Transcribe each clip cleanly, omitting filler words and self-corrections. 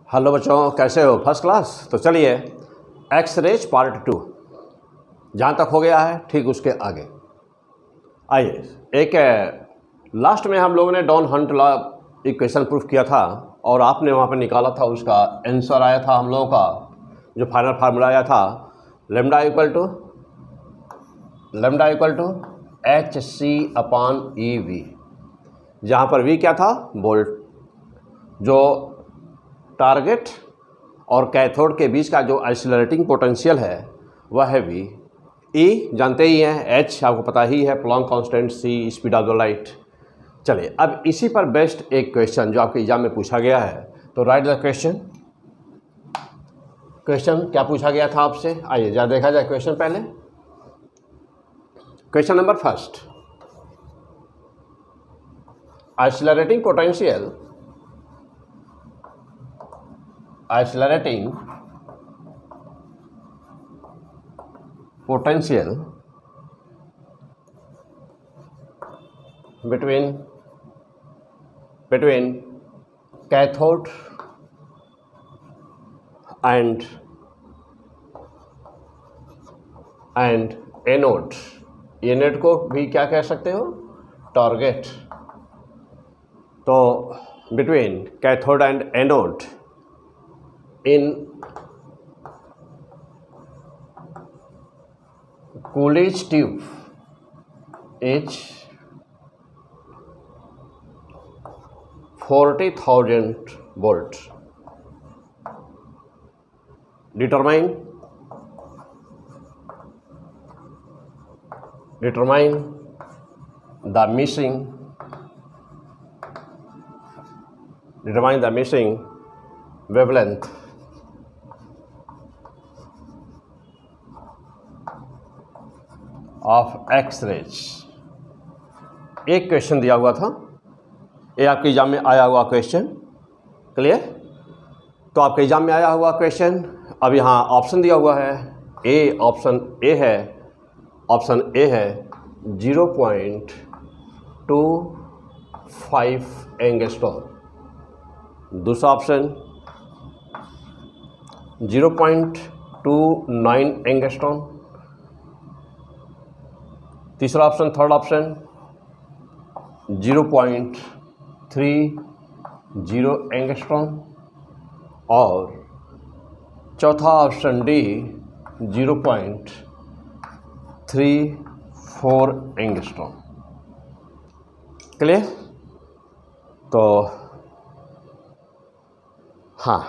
Hello बच्चों, कैसे हो? First class. तो चलिए एक्स-रेज पार्ट 2 जहाँ तक हो गया है ठीक उसके आगे आइए। एक लास्ट में हम लोगों ने Duane Hunt law equation proof किया था और आपने वहाँ पर निकाला था, उसका आंसर आया था हम लोगों का जो फाइनल फार्मूला आया था लेमडा इक्वल टू HC/EV, जहाँ पर V क्या था? वोल्ट। जो टारगेट और कैथोड के बीच का जो एक्सीलरेटिंग पोटेंशियल है वह है V। E जानते ही हैं, H आपको पता ही है, Planck constant, C speed of the light. चलिए अब इसी पर बेस्ड एक क्वेश्चन जो आपके एग्जाम में पूछा गया है, तो राइट द क्वेश्चन क्या पूछा गया था आपसे? आइए जरा देखा जाए क्वेश्चन पहले। Question number first, accelerating potential between cathode and anode. Anode को भी क्या कह सकते हो? टारगेट। तो between cathode and anode in Coolidge tube is 40,000 volts. Determine the missing wavelength of X-rays. एक क्वेश्चन दिया हुआ था, ये आपके एग्जाम में आया हुआ क्वेश्चन। क्लियर? तो आपके एग्जाम में आया हुआ क्वेश्चन, अब यहाँ ऑप्शन दिया हुआ है। ऑप्शन ए है 0.25 एंगस्ट्रॉम। दूसरा ऑप्शन 0.29 एंगस्ट्रॉम। तीसरा ऑप्शन, थर्ड ऑप्शन 0.30 एंगस्ट्रॉम और चौथा ऑप्शन डी 0.34 एंगस्ट्रॉम। क्लियर? तो हाँ,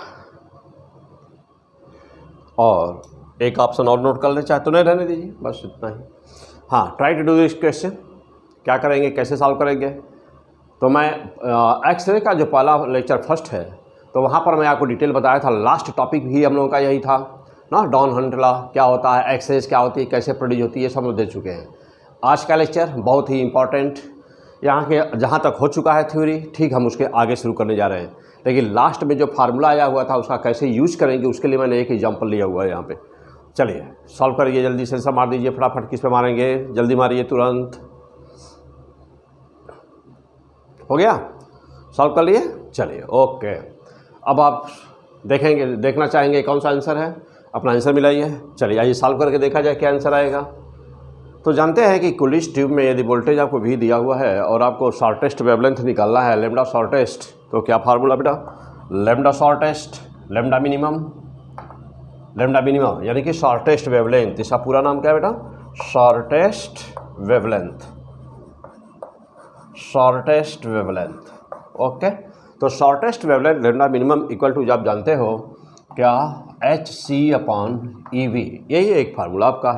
और एक ऑप्शन और नोट कर ले, चाहे तो नहीं रहने दीजिए, बस इतना ही। हाँ, try to do this question. क्या करेंगे, कैसे सॉल्व करेंगे? तो मैं एक्स-रे का जो पहला लेक्चर फर्स्ट है, तो वहाँ पर मैं आपको डिटेल बताया था। लास्ट टॉपिक भी हम लोगों का यही था ना, डॉन हंट लॉ क्या होता है, एक्स-रेज क्या होती है, कैसे प्रोड्यूस होती है, सब लोग दे चुके हैं। आज का लेक्चर बहुत ही इंपॉर्टेंट, यहाँ के जहाँ तक हो चुका है थ्योरी, ठीक हम उसके आगे शुरू करने जा रहे हैं। लेकिन लास्ट में जो फार्मूला आया हुआ था उसका कैसे यूज़ करेंगे, उसके लिए मैंने एक एग्जाम्पल लिया हुआ है यहाँ पे। चलिए सॉल्व करिए, जल्दी से मार दीजिए फटाफट। किस पे मारेंगे? जल्दी मारिए, तुरंत। हो गया? सॉल्व कर लिए? चलिए ओके। अब आप देखना चाहेंगे कौन सा आंसर है, अपना आंसर मिलाइए। चलिए आइए सॉल्व करके देखा जाए क्या आंसर आएगा। तो जानते हैं कि Coolidge ट्यूब में यदि वोल्टेज आपको V दिया हुआ है और आपको शॉर्टेस्ट वेवलेंथ निकालना है, लेमडा शॉर्टेस्ट, तो क्या फार्मूला बेटा? लेमडा शॉर्टेस्ट, लेमडा मिनिमम, यानी कि शॉर्टेस्ट वेवलेंथ। इसका पूरा नाम क्या है बेटा? Shortest wavelength. ओके, तो shortest wavelength lambda minimum equal to, आप जानते हो क्या? HC/EV। यही एक फार्मूला आपका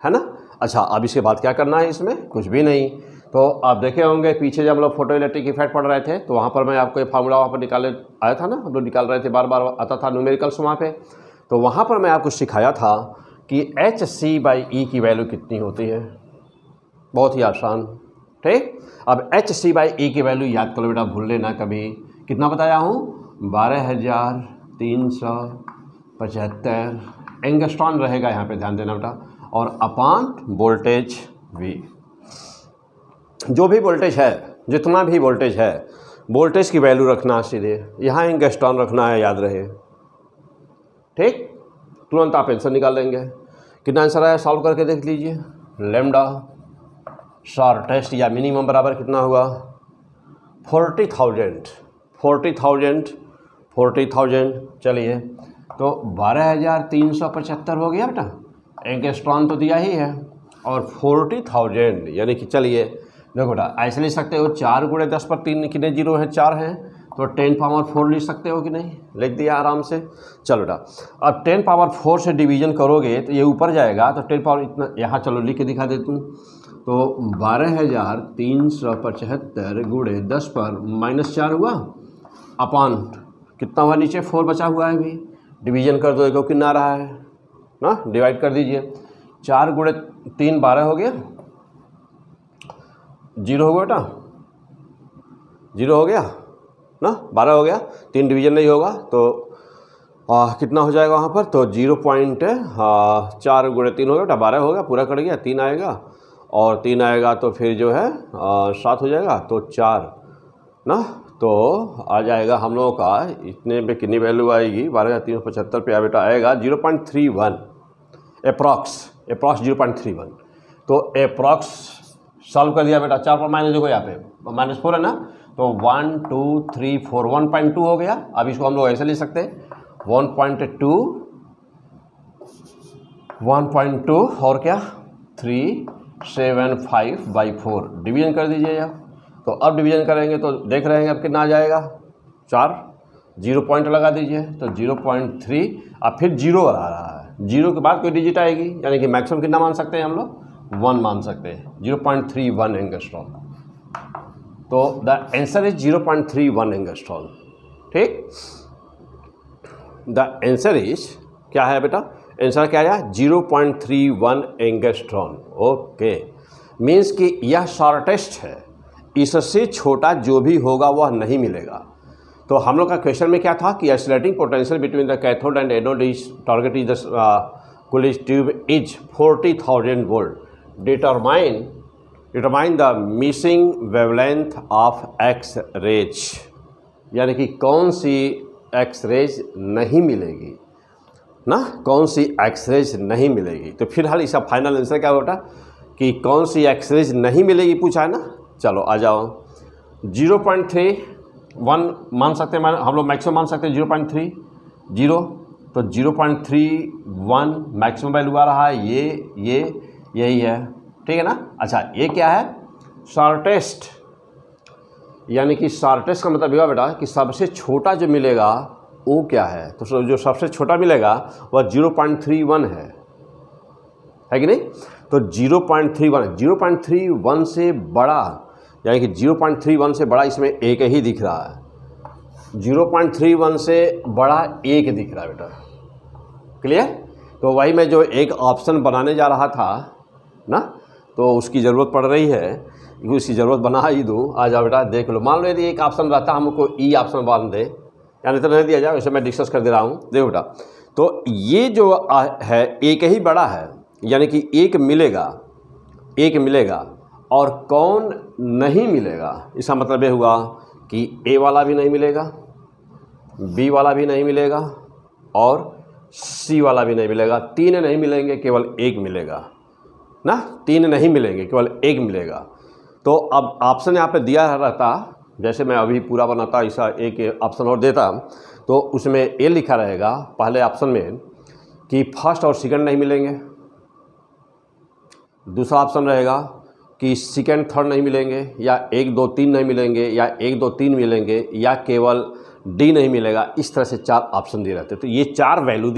है ना? अच्छा, अब इसके बाद क्या करना है? इसमें कुछ भी नहीं। तो आप देखे होंगे पीछे जब हम लोग फोटो इलेक्ट्रिक इफेक्ट पढ़ रहे थे, तो वहाँ पर मैं आपको ये फार्मूला वहाँ पर निकाले आया था ना, हम लोग निकाल रहे थे, बार बार आता था न्यूमेरिकल्स वहाँ पे। तो वहाँ पर मैं आपको सिखाया था कि HC/E की वैल्यू कितनी होती है। बहुत ही आसान, ठीक। अब HC/E की वैल्यू याद करो बेटा, भूल लेना कभी। कितना बताया हूँ? 12,375 एंगस्ट्रॉन रहेगा यहाँ पे, ध्यान देना बेटा। और अपान वोल्टेज V, जो भी वोल्टेज है, जितना भी वोल्टेज है वोल्टेज की वैल्यू रखना है सीधे, यहाँ एंगस्ट्रॉन रखना है, याद रहे। ठीक, तुरंत आप आंसर निकाल लेंगे। कितना आंसर आया सॉल्व करके देख लीजिए। लैम्डा शॉर्टेस्ट या मिनिमम बराबर कितना हुआ 40,000। 40,000 चलिए, तो 12,375 हो गया बेटा। एंगस्ट्रॉन तो दिया ही है और 40,000 यानी कि चलिए देखो बेटा ऐसे लिख सकते हो 4 × 10 पर 3 कितने जीरो हैं 4 हैं, तो 10 पावर 4 लिख सकते हो कि नहीं, लिख दिया आराम से। चलो बेटा अब 10 पावर 4 से डिवीजन करोगे तो ये ऊपर जाएगा, तो 10 पावर इतना यहाँ चलो लिख के दिखा देता हूँ। तो 12,375 × 10 पर -4 हुआ अपॉन कितना हुआ नीचे 4 बचा हुआ है अभी, डिवीजन कर दो, देखो कितना आ रहा है ना, डिवाइड कर दीजिए। 4 × 3 12 हो गया, 0 हो गया बेटा, 0 हो गया ना, 12 हो गया, 3 डिवीजन नहीं होगा तो कितना हो जाएगा वहाँ पर, तो 0.4 × 3 हो गया बेटा, 12 हो गया, पूरा कट गया, 3 आएगा और 3 आएगा तो फिर जो है 7 हो जाएगा, तो 4 ना, तो आ जाएगा हम लोगों का इतने पे कितनी वैल्यू आएगी 12,375 पे बेटा आएगा 0.31 अप्रॉक्स 0.31। तो अप्रॉक्स सॉल्व कर दिया बेटा, 4 पर माइनस देखो यहाँ पे -4 है ना, तो 1 2 3 4 1.2 हो गया। अब इसको हम लोग ऐसे ले सकते हैं 1.2 और क्या 375/4 डिवीजन कर दीजिए आप। तो अब डिवीजन करेंगे तो देख रहे हैं अब कितना आ जाएगा 4, 0 पॉइंट लगा दीजिए तो 0.3, अब फिर 0 आ रहा है, 0 के बाद कोई डिजिट आएगी, यानी कि मैक्सिमम कितना मान सकते हैं हम लोग 1 मान सकते हैं, 0.31 एंगस्ट्रॉन। तो द आंसर इज 0.31 एंगस्ट्रॉन। ठीक, द आंसर इज क्या है बेटा, आंसर क्या है 0.31 एंगस्ट्रॉन। ओके, मीन्स कि यह शॉर्टेस्ट है, इससे छोटा जो भी होगा वह नहीं मिलेगा। तो हम लोग का क्वेश्चन में क्या था कि accelerating potential between the cathode and anode is target is the Coolidge tube is 40,000 volt. Determine the missing wavelength of X rays, यानी कि कौन सी एक्स रेज नहीं मिलेगी ना, कौन सी एक्स रेज नहीं मिलेगी। तो फिलहाल इसका फाइनल आंसर क्या बेटा कि कौन सी एक्स रेज नहीं मिलेगी पूछा है ना। चलो आ जाओ, 0.31 मान सकते हैं, हम लोग मैक्सिमम मान सकते हैं 0.3 तो 0.31 मैक्सिमम वैल्यू आ रहा है, ये यही है, ठीक है ना। अच्छा ये क्या है शॉर्टेस्ट, यानी कि शॉर्टेस्ट का मतलब यह बेटा कि सबसे छोटा जो मिलेगा वो क्या है, तो जो सबसे छोटा मिलेगा वह 0.31 है कि नहीं। तो 0.31 से बड़ा, यानी कि 0.31 से बड़ा इसमें एक ही दिख रहा है, 0.31 से बड़ा एक दिख रहा है बेटा, क्लियर। तो वही मैं जो एक ऑप्शन बनाने जा रहा था ना, तो उसकी ज़रूरत पड़ रही है, उसकी ज़रूरत बना ही दूँ। आ जाओ बेटा देख लो, मान लो यदि एक ऑप्शन रहता हमको ई ऑप्शन बना दे, यानी तो नहीं दिया जाए, वैसे मैं डिस्कस कर दे रहा हूँ। देखो बेटा, तो ये जो है एक ही बड़ा है, यानी कि एक मिलेगा और कौन नहीं मिलेगा, इसका मतलब ये हुआ कि ए वाला भी नहीं मिलेगा, बी वाला भी नहीं मिलेगा और सी वाला भी नहीं मिलेगा, 3 नहीं मिलेंगे, केवल एक मिलेगा ना, 3 नहीं मिलेंगे, केवल एक मिलेगा। तो अब ऑप्शन यहाँ पे दिया रहता, जैसे मैं अभी पूरा बनाता ऐसा एक ऑप्शन और देता, तो उसमें ये लिखा रहेगा पहले ऑप्शन में कि फर्स्ट और सेकंड नहीं मिलेंगे, दूसरा ऑप्शन रहेगा कि सेकंड थर्ड नहीं मिलेंगे, या 1 2 3 नहीं मिलेंगे, या 1 2 3 मिलेंगे, या केवल डी नहीं मिलेगा। इस तरह से 4 ऑप्शन दिए रहते, तो ये 4 वैल्यू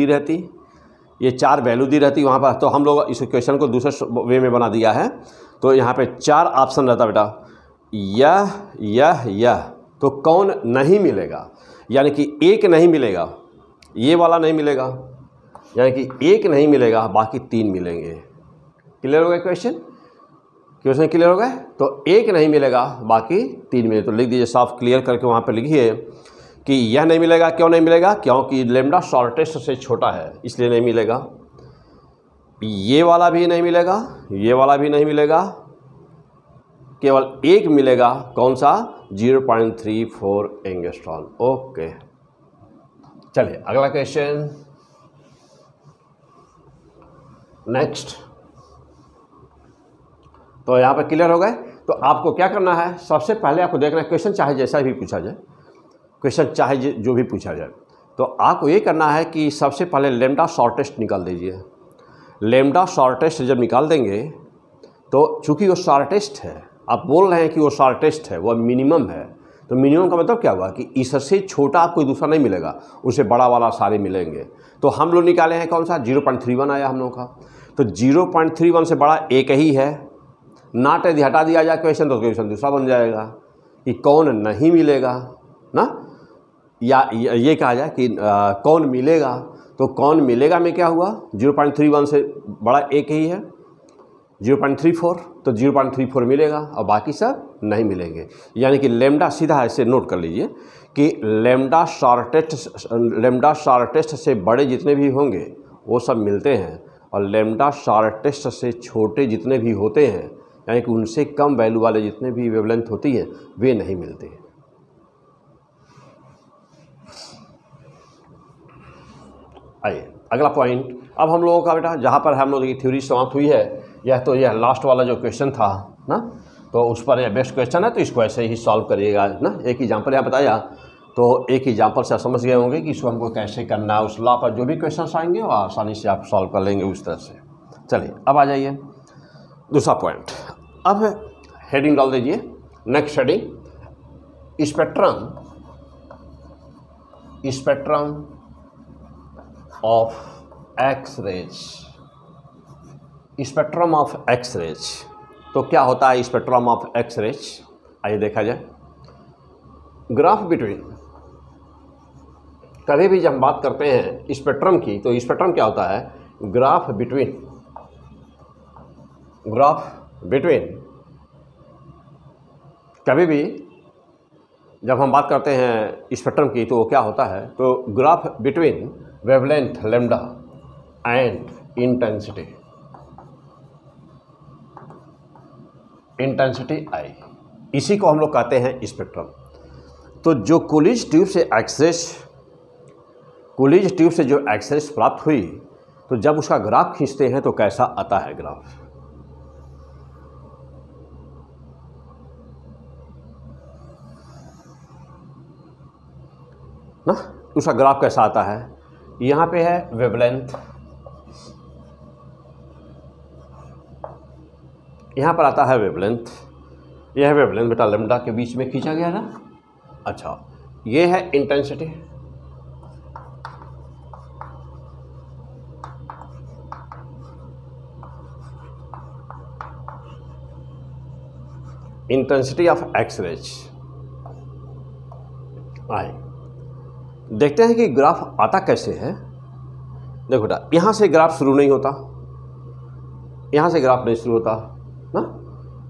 दी रहती वहाँ पर। तो हम लोग इस क्वेश्चन को दूसरे वे में बना दिया है, तो यहाँ पे 4 ऑप्शन रहता बेटा, यह तो कौन नहीं मिलेगा, यानी कि एक नहीं मिलेगा, ये वाला नहीं मिलेगा, यानी कि एक नहीं मिलेगा, बाकी 3 मिलेंगे। क्लियर हो गया क्वेश्चन क्लियर हो गया। तो एक नहीं मिलेगा, बाकी 3 मिलेंगे। तो लिख दीजिए साफ क्लियर करके वहाँ पर लिखिए कि यह नहीं मिलेगा। क्यों नहीं मिलेगा, क्योंकि लैम्डा शॉर्टेस्ट से छोटा है, इसलिए नहीं मिलेगा। ये वाला भी नहीं मिलेगा, ये वाला भी नहीं मिलेगा, केवल एक मिलेगा, कौन सा, 0.34 एंगस्ट्रॉन। ओके, चलिए अगला क्वेश्चन नेक्स्ट। तो यहाँ पे क्लियर हो गए। तो आपको क्या करना है, सबसे पहले आपको देखना है क्वेश्चन चाहे जैसा भी पूछा जाए, क्वेश्चन चाहे जो भी पूछा जाए, तो आपको ये करना है कि सबसे पहले लेमडा शॉर्टेस्ट निकाल दीजिए। लेमडा शॉर्टेस्ट जब निकाल देंगे तो चूंकि वो शॉर्टेस्ट है, आप बोल रहे हैं कि वो शॉर्टेस्ट है, वो मिनिमम है, तो मिनिमम का मतलब क्या हुआ कि इससे छोटा कोई दूसरा नहीं मिलेगा, उससे बड़ा वाला सारे मिलेंगे। तो हम लोग निकाले हैं कौन सा, 0.31 आया हम लोग का। तो 0.31 से बड़ा एक ही है, नॉट यदि हटा दिया जाए क्वेश्चन तो क्वेश्चन दूसरा बन जाएगा कि कौन नहीं मिलेगा ना, या ये कहा जाए कि कौन मिलेगा। तो कौन मिलेगा में क्या हुआ, 0.31 से बड़ा एक ही है 0.34, तो 0.34 मिलेगा और बाकी सब नहीं मिलेंगे। यानी कि लेमडा सीधा ऐसे नोट कर लीजिए कि लेमडा शॉर्टेस्ट से बड़े जितने भी होंगे वो सब मिलते हैं, और लेमडा शॉर्टेस्ट से छोटे जितने भी होते हैं, यानी कि उनसे कम वैल्यू वाले जितने भी वेवलेंथ होती है वे नहीं मिलते हैं। आइए अगला पॉइंट। अब हम लोगों का बेटा जहाँ पर हम लोगों की थ्योरी समाप्त हुई है, यह लास्ट वाला जो क्वेश्चन था ना, तो उस पर यह बेस्ट क्वेश्चन है, तो इसको ऐसे ही सॉल्व करिएगा ना। एक एग्जाम्पल यहाँ बताया, तो एक एग्जाम्पल से आप समझ गए होंगे कि इसको हमको कैसे करना है। उस लॉ पर जो भी क्वेश्चन आएंगे वो आसानी से आप सॉल्व कर लेंगे उस तरह से। चलिए अब आ जाइए दूसरा पॉइंट। अब हेडिंग डाल दीजिए, next heading, spectrum of X-rays. Spectrum of X-rays, तो क्या होता है स्पेक्ट्रम ऑफ एक्स-रेज, आइए देखा जाए। ग्राफ बिटवीन, कभी भी जब हम बात करते हैं स्पेक्ट्रम की, तो स्पेक्ट्रम क्या होता है, ग्राफ बिटवीन। कभी भी जब हम बात करते हैं स्पेक्ट्रम की, तो वो क्या होता है, तो graph between wavelength lambda and intensity आई, इसी को हम लोग कहते हैं स्पेक्ट्रम। तो जो कूलिज ट्यूब से जो एक्सरेज प्राप्त हुई, तो जब उसका ग्राफ खींचते हैं तो कैसा आता है ग्राफ ना, उसका ग्राफ कैसा आता है। यहाँ पे है वेवलेंथ, यहाँ पर आता है वेवलेंथ, यह है वेवलेंथ बेटा लेमडा के बीच में खींचा गया ना। अच्छा, ये है इंटेंसिटी, इंटेंसिटी ऑफ एक्स-रेज। आए देखते हैं कि ग्राफ आता कैसे है। देखो बेटा, यहाँ से ग्राफ शुरू नहीं होता, यहाँ से ग्राफ नहीं शुरू होता ना,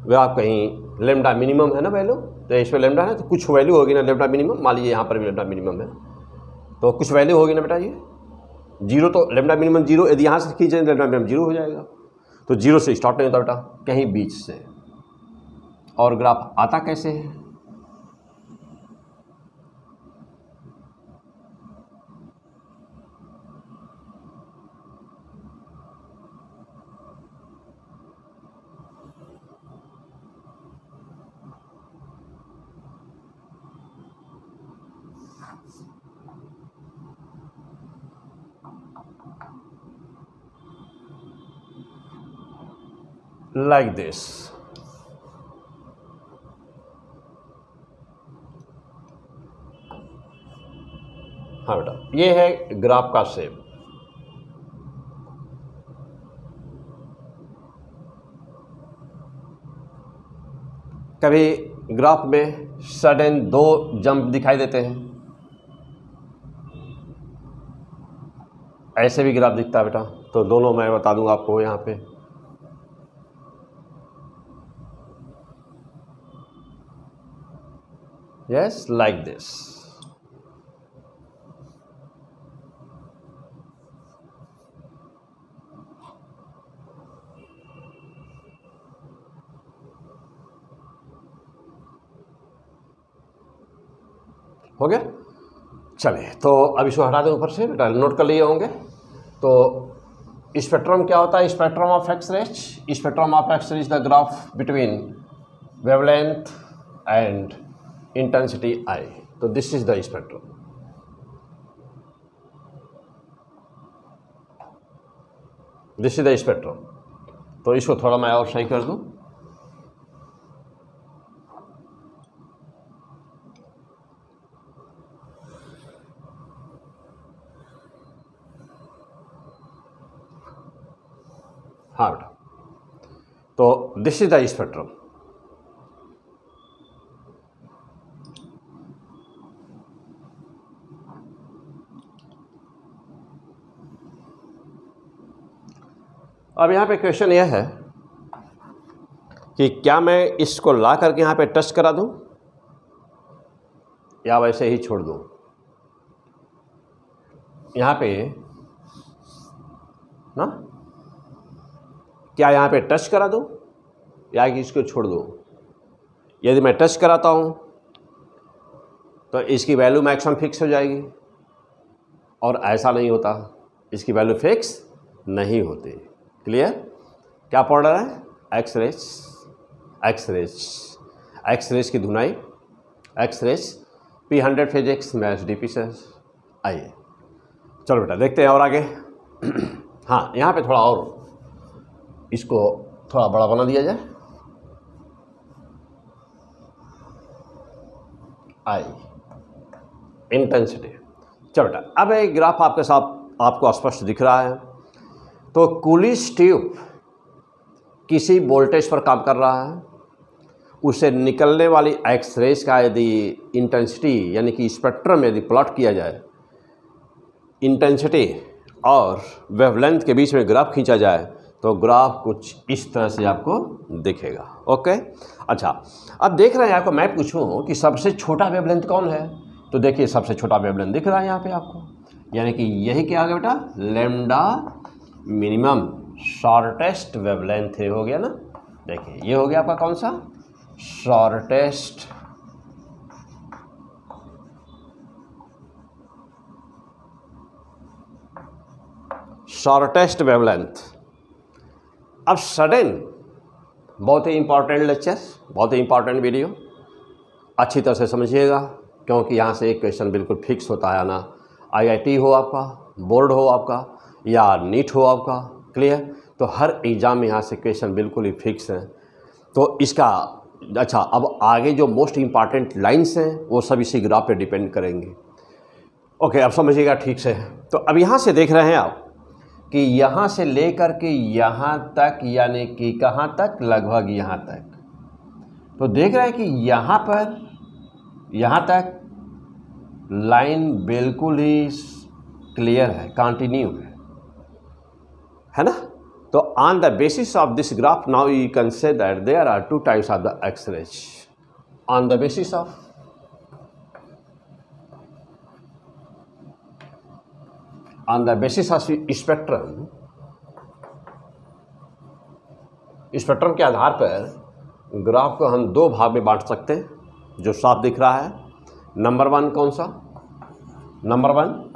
ग्राफ कहीं लेमडा मिनिमम है ना वैल्यू, तो इस पर लेमडा है तो कुछ वैल्यू होगी ना लेमडा मिनिमम, मान लीजिए यहाँ पर भी लेमडा मिनिमम है तो कुछ वैल्यू होगी ना बेटा, ये जीरो, तो लेमडा मिनिमम जीरो, यदि यहाँ से खींचे लेमडा मिनिमम जीरो हो जाएगा। तो जीरो से स्टार्ट नहीं होता बेटा, कहीं बीच से। और ग्राफ आता कैसे है, लाइक दिस। हाँ बेटा, ये है ग्राफ का शेप। कभी ग्राफ में सडन दो जंप दिखाई देते हैं, ऐसे भी ग्राफ दिखता है बेटा, तो दोनों मैं बता दूंगा आपको यहाँ पे। Yes, like this. हो गया। चलिए तो अब इसको हटा दें ऊपर से, बेटा नोट कर लिए होंगे। तो स्पेक्ट्रम क्या होता है? Spectrum of X ray, spectrum of X ray is the graph between wavelength and intensity I. तो this is the spectrum. This is the spectrum. तो इसको थोड़ा मैं और सही कर दूं। हाँ बेटा, तो दिस इज द स्पेक्ट्रम। अब यहाँ पे क्वेश्चन यह है कि क्या मैं इसको ला करके यहाँ पे टच करा दूं या वैसे ही छोड़ दूं। यहाँ पे ना, क्या यहाँ पे टच करा दूं या कि इसको छोड़ दूं। यदि मैं टच कराता हूँ तो इसकी वैल्यू मैक्सिमम फिक्स हो जाएगी, और ऐसा नहीं होता, इसकी वैल्यू फिक्स नहीं होती। क्लियर? क्या पढ़ रहा है? एक्स-रेज, एक्स-रेज, एक्स-रेज की धुनाई, एक्स-रेज P100 फिजिक्स में HDP से। आइए चलो बेटा देखते हैं और आगे। हाँ, यहाँ पे थोड़ा और इसको थोड़ा बड़ा बना दिया जाए। आई इंटेंसिटी। चलो बेटा, अब एक ग्राफ आपके साथ आपको स्पष्ट दिख रहा है। तो कूलिज ट्यूब किसी वोल्टेज पर काम कर रहा है, उसे निकलने वाली एक्स-रेज का यदि इंटेंसिटी यानी कि स्पेक्ट्रम यदि प्लॉट किया जाए, इंटेंसिटी और वेवलेंथ के बीच में ग्राफ खींचा जाए, तो ग्राफ कुछ इस तरह से आपको दिखेगा। ओके, अच्छा, अब देख रहे हैं आपको मैं पूछूं कि सबसे छोटा वेवलेंथ कौन है, तो देखिए सबसे छोटा वेवलेंथ दिख रहा है यहाँ पे आपको, यानी कि यही क्या आ गया बेटा? लैम्डा मिनिमम, शॉर्टेस्ट वेवलेंथ है, हो गया ना। देखिए ये हो गया आपका कौन सा? Shortest shortest wavelength. अब सडन, बहुत ही इंपॉर्टेंट लेक्चर, बहुत ही इंपॉर्टेंट वीडियो, अच्छी तरह से समझिएगा, क्योंकि यहाँ से एक क्वेश्चन बिल्कुल फिक्स होता है ना। IIT हो आपका, बोर्ड हो आपका, या नीट हो आपका, क्लियर? तो हर एग्ज़ाम में यहाँ से क्वेश्चन बिल्कुल ही फिक्स हैं। तो इसका अच्छा, अब आगे जो मोस्ट इम्पॉर्टेंट लाइन्स हैं वो सब इसी ग्राफ पे डिपेंड करेंगे। ओके, अब समझिएगा ठीक से। तो अब यहाँ से देख रहे हैं आप कि यहाँ से लेकर के यहाँ तक, यानी कि कहाँ तक? लगभग यहाँ तक। तो देख रहे हैं कि यहाँ पर यहाँ तक लाइन बिल्कुल ही क्लियर है, कंटिन्यू है ना। तो on the basis of this graph now you can say that there are two types of the X rays. On the basis of spectrum, spectrum के आधार पर ग्राफ को हम दो भाग में बांट सकते हैं, जो साफ दिख रहा है। नंबर वन कौन सा? नंबर वन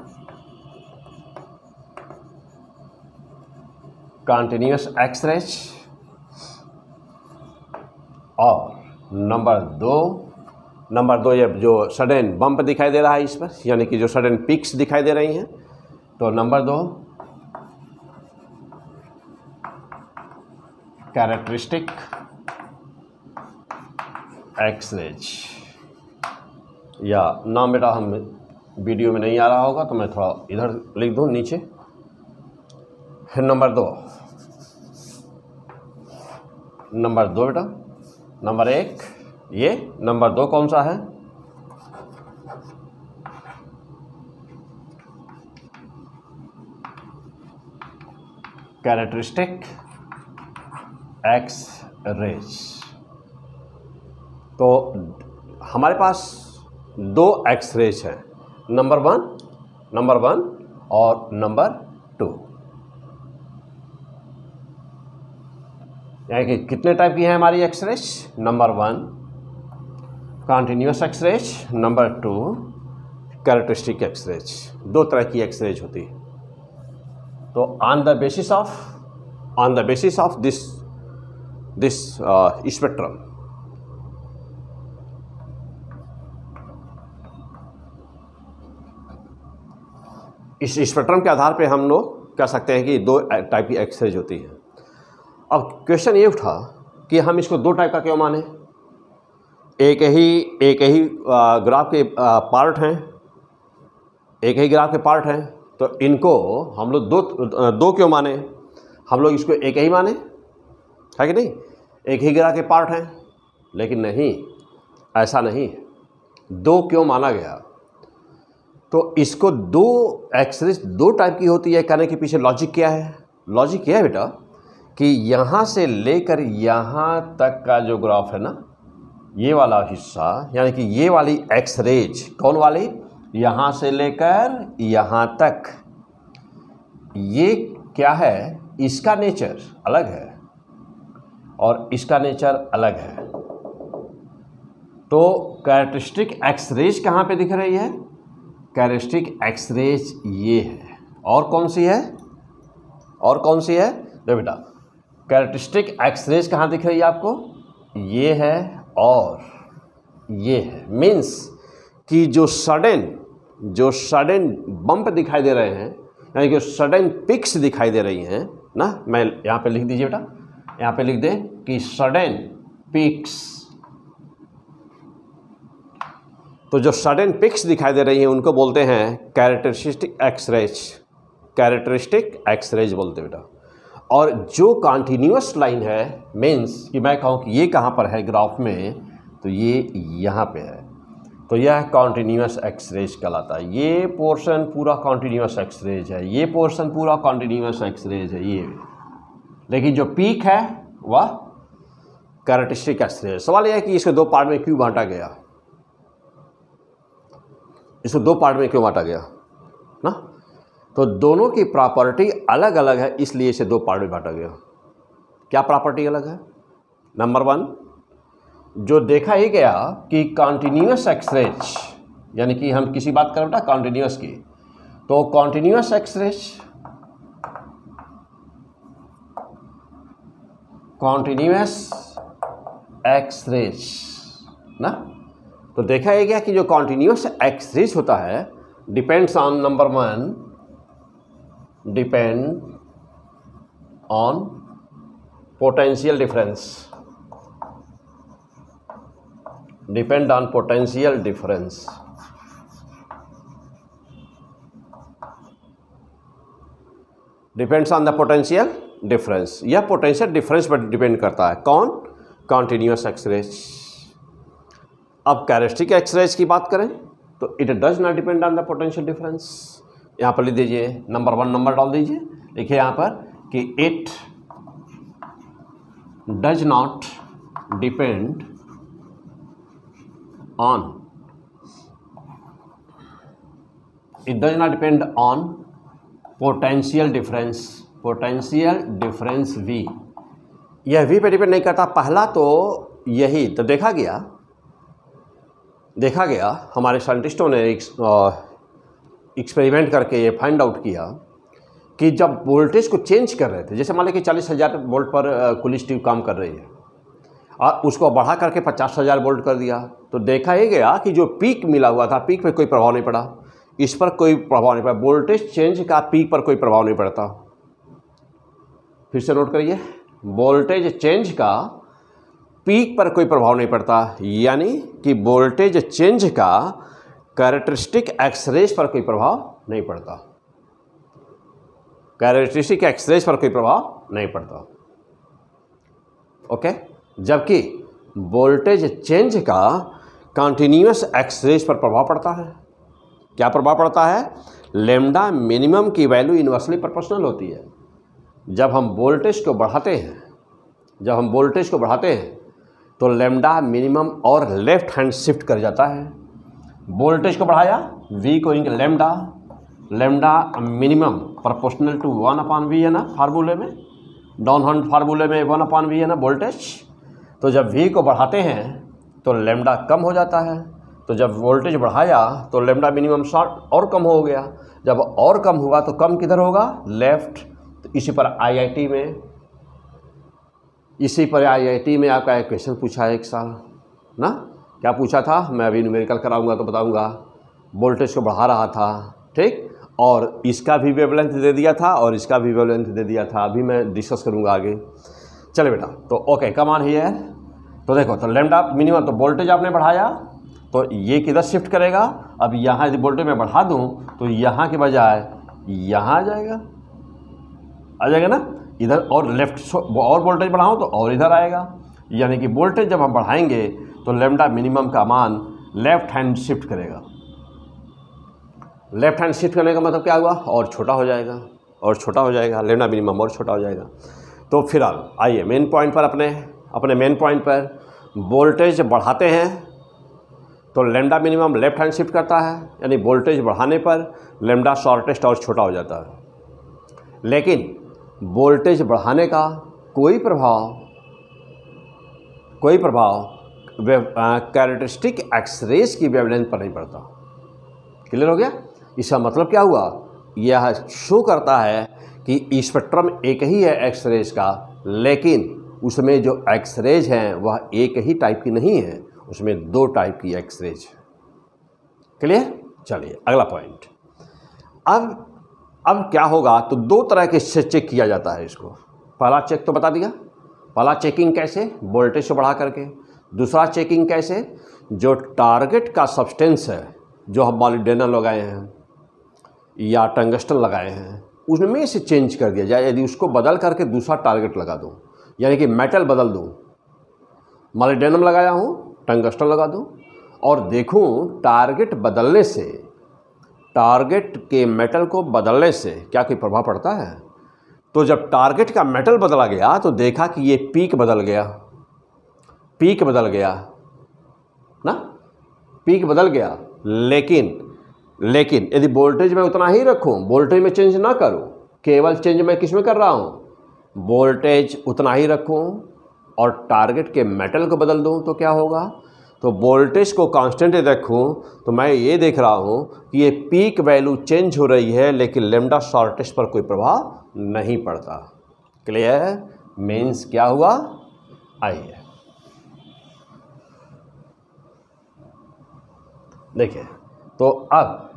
कंटिन्यूअस एक्स-रेज, और नंबर दो ये जो सडन बम्प दिखाई दे रहा है इस पर, यानी कि जो सडन पिक्स दिखाई दे रही हैं, तो नंबर दो कैरेक्टरिस्टिक एक्स-रेज, या नाम बेटा हम वीडियो में नहीं आ रहा होगा तो मैं थोड़ा इधर लिख दूं नीचे। फिर नंबर दो बेटा, नंबर एक ये, नंबर दो कौन सा है? Characteristic X rays. तो हमारे पास दो एक्स-रेज हैं, नंबर वन और नंबर टू। यानी कि कितने टाइप की है हमारी X rays? Number one continuous X rays, number two characteristic X rays. दो तरह की एक्सरेज होती है। तो on the basis of this spectrum, इस स्पेक्ट्रम के आधार पे हम लोग कह सकते हैं कि दो टाइप की एक्सरेज होती है। अब क्वेश्चन ये उठा कि हम इसको दो टाइप का क्यों माने? एक ही ग्राफ के पार्ट हैं, एक ही ग्राफ के पार्ट हैं, तो इनको हम लोग दो क्यों माने? हम लोग इसको एक ही माने, है कि नहीं? एक ही ग्राफ के पार्ट हैं, लेकिन नहीं, ऐसा नहीं। दो क्यों माना गया? तो इसको दो एक्सरेज दो टाइप की होती है कहने के पीछे लॉजिक क्या है? लॉजिक यह है बेटा कि यहाँ से लेकर यहाँ तक का जो ग्राफ है ना, ये वाला हिस्सा, यानी कि ये वाली एक्सरेज, कौन वाली? यहाँ से लेकर यहाँ तक, ये क्या है? इसका नेचर अलग है और इसका नेचर अलग है। तो कैरेक्टरिस्टिक एक्सरेज कहाँ पे दिख रही है? कैरेक्टरिस्टिक एक्सरेज ये है। और कौन सी है? और कौन सी है? देखो बेटा, कैरेक्टरिस्टिक एक्सरेज कहाँ दिख रही है आपको? ये है और ये है। मीन्स कि जो सडन बम्प दिखाई दे रहे हैं, यानी कि सडन पिक्स दिखाई दे रही हैं ना, मैं यहाँ पे लिख दीजिए बेटा, यहाँ पे लिख दें कि सडन पिक्स। तो जो सडन पिक्स दिखाई दे रही हैं उनको बोलते हैं कैरेक्टरिस्टिक एक्सरेज। कैरेक्टरिस्टिक एक्सरेज बोलते हैं बेटा। और जो कॉन्टिन्यूअस लाइन है, मीन्स कि मैं कहूँ कि ये कहाँ पर है ग्राफ में, तो ये यहाँ पे है, तो यह कॉन्टिन्यूअस एक्सरेज कहलाता है। ये पोर्शन पूरा कॉन्टिन्यूअस एक्सरेज है, ये पोर्शन पूरा कॉन्टिन्यूअस एक्सरेज है ये। लेकिन जो पीक है वह कैरेक्टरिस्टिक एक्सरेज। सवाल यह है कि इसको दो पार्ट में क्यों बांटा गया? इसको दो पार्ट में क्यों बांटा गया ना? तो दोनों की प्रॉपर्टी अलग अलग है, इसलिए इसे दो पार्ट में बांटा गया। क्या प्रॉपर्टी अलग है? नंबर वन, जो देखा ही गया कि कॉन्टिन्यूअस एक्सरेज, यानी कि हम किसी बात कर रहे हैं कॉन्टिन्यूअस की, तो कॉन्टिन्यूअस एक्सरेज ना, तो देखा ही गया कि जो कॉन्टिन्यूअस एक्सरेज होता है depends on number one, depend on potential difference, depend on potential difference. Depends on the potential difference, यह पोटेंशियल डिफरेंस पर डिपेंड करता है। कौन? Continuous X rays. अब कैरेक्टरिस्टिक एक्सरेज की बात करें तो it does not depend on the potential difference. यहाँ पर लिख दीजिए, नंबर वन नंबर डाल दीजिए, लिखिए यहाँ पर कि it does not depend on, it does not depend on potential difference, potential difference V। यह V पे डिपेंड नहीं करता। पहला तो यही तो देखा गया हमारे साइंटिस्टों ने एक्सपेरिमेंट करके ये फाइंड आउट किया कि जब वोल्टेज को चेंज कर रहे थे, जैसे मान लें कि 40,000 वोल्ट पर कूलिंग ट्यूब काम कर रही है और उसको बढ़ा करके 50,000 वोल्ट कर दिया, तो देखा ही गया कि जो पीक मिला हुआ था, पीक पे कोई प्रभाव नहीं पड़ा, इस पर कोई प्रभाव नहीं पड़ा। वोल्टेज चेंज का पीक पर कोई प्रभाव नहीं पड़ता। फिर से नोट करिए, वोल्टेज चेंज का पीक पर कोई प्रभाव नहीं पड़ता, यानी कि वोल्टेज चेंज का कैरेक्टरिस्टिक एक्सरेज पर कोई प्रभाव नहीं पड़ता। कैरेक्टरिस्टिक एक्सरेज पर कोई प्रभाव नहीं पड़ता। ओके, जबकि वोल्टेज चेंज का कॉन्टिन्यूअस एक्सरेज पर प्रभाव पड़ता है। क्या प्रभाव पड़ता है? लैम्डा मिनिमम की वैल्यू इनवर्सली प्रोपोर्शनल होती है। जब हम वोल्टेज को बढ़ाते हैं तो लैम्डा मिनिमम और लेफ्ट हैंड शिफ्ट कर जाता है। वोल्टेज को बढ़ाया, V को इंक lambda minimum proportional to 1/V है ना फार्मूले में, डाउन हैंड फार्मूले में 1/V है ना वोल्टेज। तो जब V को बढ़ाते हैं तो लैम्डा कम हो जाता है, तो जब वोल्टेज बढ़ाया तो लेमडा मिनिमम शॉर्ट और कम हो गया, जब और कम हुआ तो कम किधर होगा, लेफ्ट। तो इसी पर आईआईटी में आपका एक क्वेश्चन पूछा है एक साल ना, क्या पूछा था, मैं अभी न्यूमेरिकल कराऊंगा तो बताऊंगा। वोल्टेज को बढ़ा रहा था, ठीक, और इसका भी वेवलेंथ दे दिया था और इसका भी वेवलेंथ दे दिया था, अभी मैं डिस्कस करूंगा आगे। चले बेटा, तो ओके कम ऑन हियर। तो देखो, तो लेमडा मिनिमम, तो वोल्टेज आपने बढ़ाया तो ये किधर शिफ्ट करेगा, अब यहाँ यदि वोल्टेज मैं बढ़ा दूँ तो यहाँ के बजाय यहाँ आ जाएगा ना इधर, और लेफ्ट और वोल्टेज बढ़ाऊँ तो और इधर आएगा, यानी कि वोल्टेज जब हम बढ़ाएंगे तो लेमडा मिनिमम का मान लेफ्ट हैंड शिफ्ट करेगा। लेफ्ट हैंड शिफ्ट करने का मतलब क्या हुआ, और छोटा हो जाएगा, और छोटा हो जाएगा, लेमडा मिनिमम और छोटा हो जाएगा। तो फिलहाल आइए मेन पॉइंट पर, अपने मेन पॉइंट पर, वोल्टेज बढ़ाते हैं तो lambda minimum left hand shift करता है, यानी वोल्टेज बढ़ाने पर लेमडा शॉर्टेस्ट और छोटा हो जाता है। लेकिन वोल्टेज बढ़ाने का कोई प्रभाव कैरेक्टरिस्टिक एक्सरेज की वेवलेंथ पर नहीं पड़ता। क्लियर हो गया? इसका मतलब क्या हुआ, यह शो करता है कि स्पेक्ट्रम एक ही है एक्सरेज का, लेकिन उसमें जो एक्सरेज हैं वह एक ही टाइप की नहीं है, उसमें दो टाइप की एक्सरेज है। क्लियर? चलिए अगला पॉइंट। अब क्या होगा, तो दो तरह के से चेक किया जाता है इसको। पहला चेक तो बता दिया, पहला चेकिंग कैसे, वोल्टेज को बढ़ा करके। दूसरा चेकिंग कैसे, जो टारगेट का सब्सटेंस है, जो हम मॉलिब्डेनम लगाए हैं या टंगस्टन लगाए हैं, उसमें से चेंज कर दिया जाए। यदि उसको बदल करके दूसरा टारगेट लगा दूँ, यानी कि मेटल बदल दूँ, मॉलिब्डेनम लगाया हूँ, टंगस्टन लगा दूँ, और देखूँ टारगेट बदलने से, टारगेट के मेटल को बदलने से क्या कोई प्रभाव पड़ता है। तो जब टारगेट का मेटल बदला गया तो देखा कि ये पीक बदल गया ना, पीक बदल गया। लेकिन यदि वोल्टेज मैं उतना ही रखूं, वोल्टेज में चेंज ना करूं, केवल चेंज मैं किस में कर रहा हूं, वोल्टेज उतना ही रखूं और टारगेट के मेटल को बदल दूं, तो क्या होगा, तो वोल्टेज को कांस्टेंट रखूं तो मैं ये देख रहा हूं कि ये पीक वैल्यू चेंज हो रही है, लेकिन लेमडा शॉर्टेस्ट पर कोई प्रभाव नहीं पड़ता। क्लियर? मीन्स क्या हुआ, आइए देखिए। तो अब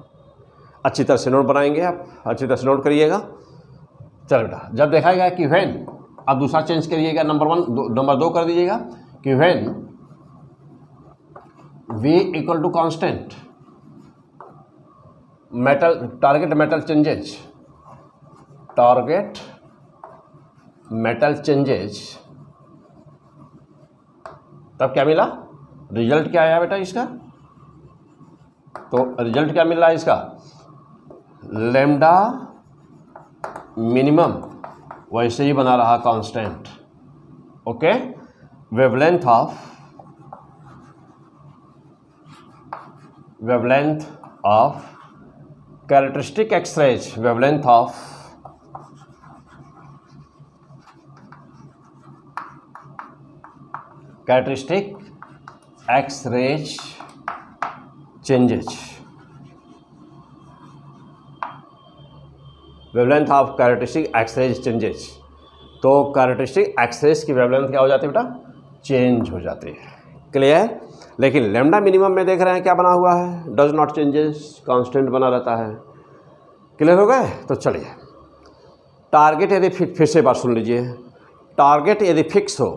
अच्छी तरह से नोट बनाएंगे, आप अच्छी तरह से नोट करिएगा। चलो बेटा, जब देखा गया कि व्हेन, अब दूसरा चेंज करिएगा, नंबर 2 कर दीजिएगा कि when V equal to constant target metal changes, तब क्या मिला, रिजल्ट क्या आया बेटा इसका, तो रिजल्ट क्या मिल रहा है इसका, लेमडा मिनिमम वैसे ही बना रहा constant. Okay, wavelength of characteristic X rays, wavelength of characteristic X rays changes, wavelength of characteristic X rays changes. तो कैरेक्टरिस्टिक एक्सरेज की वेवलेंथ क्या हो जाती है बेटा, चेंज हो जाती है। क्लियर? लेकिन लेमडा मिनिमम में देख रहे हैं क्या बना हुआ है, डज नॉट चेंजेस, कांस्टेंट बना रहता है। क्लियर हो गए? तो चलिए, टारगेट यदि फिर से बात सुन लीजिए, टारगेट यदि फिक्स हो,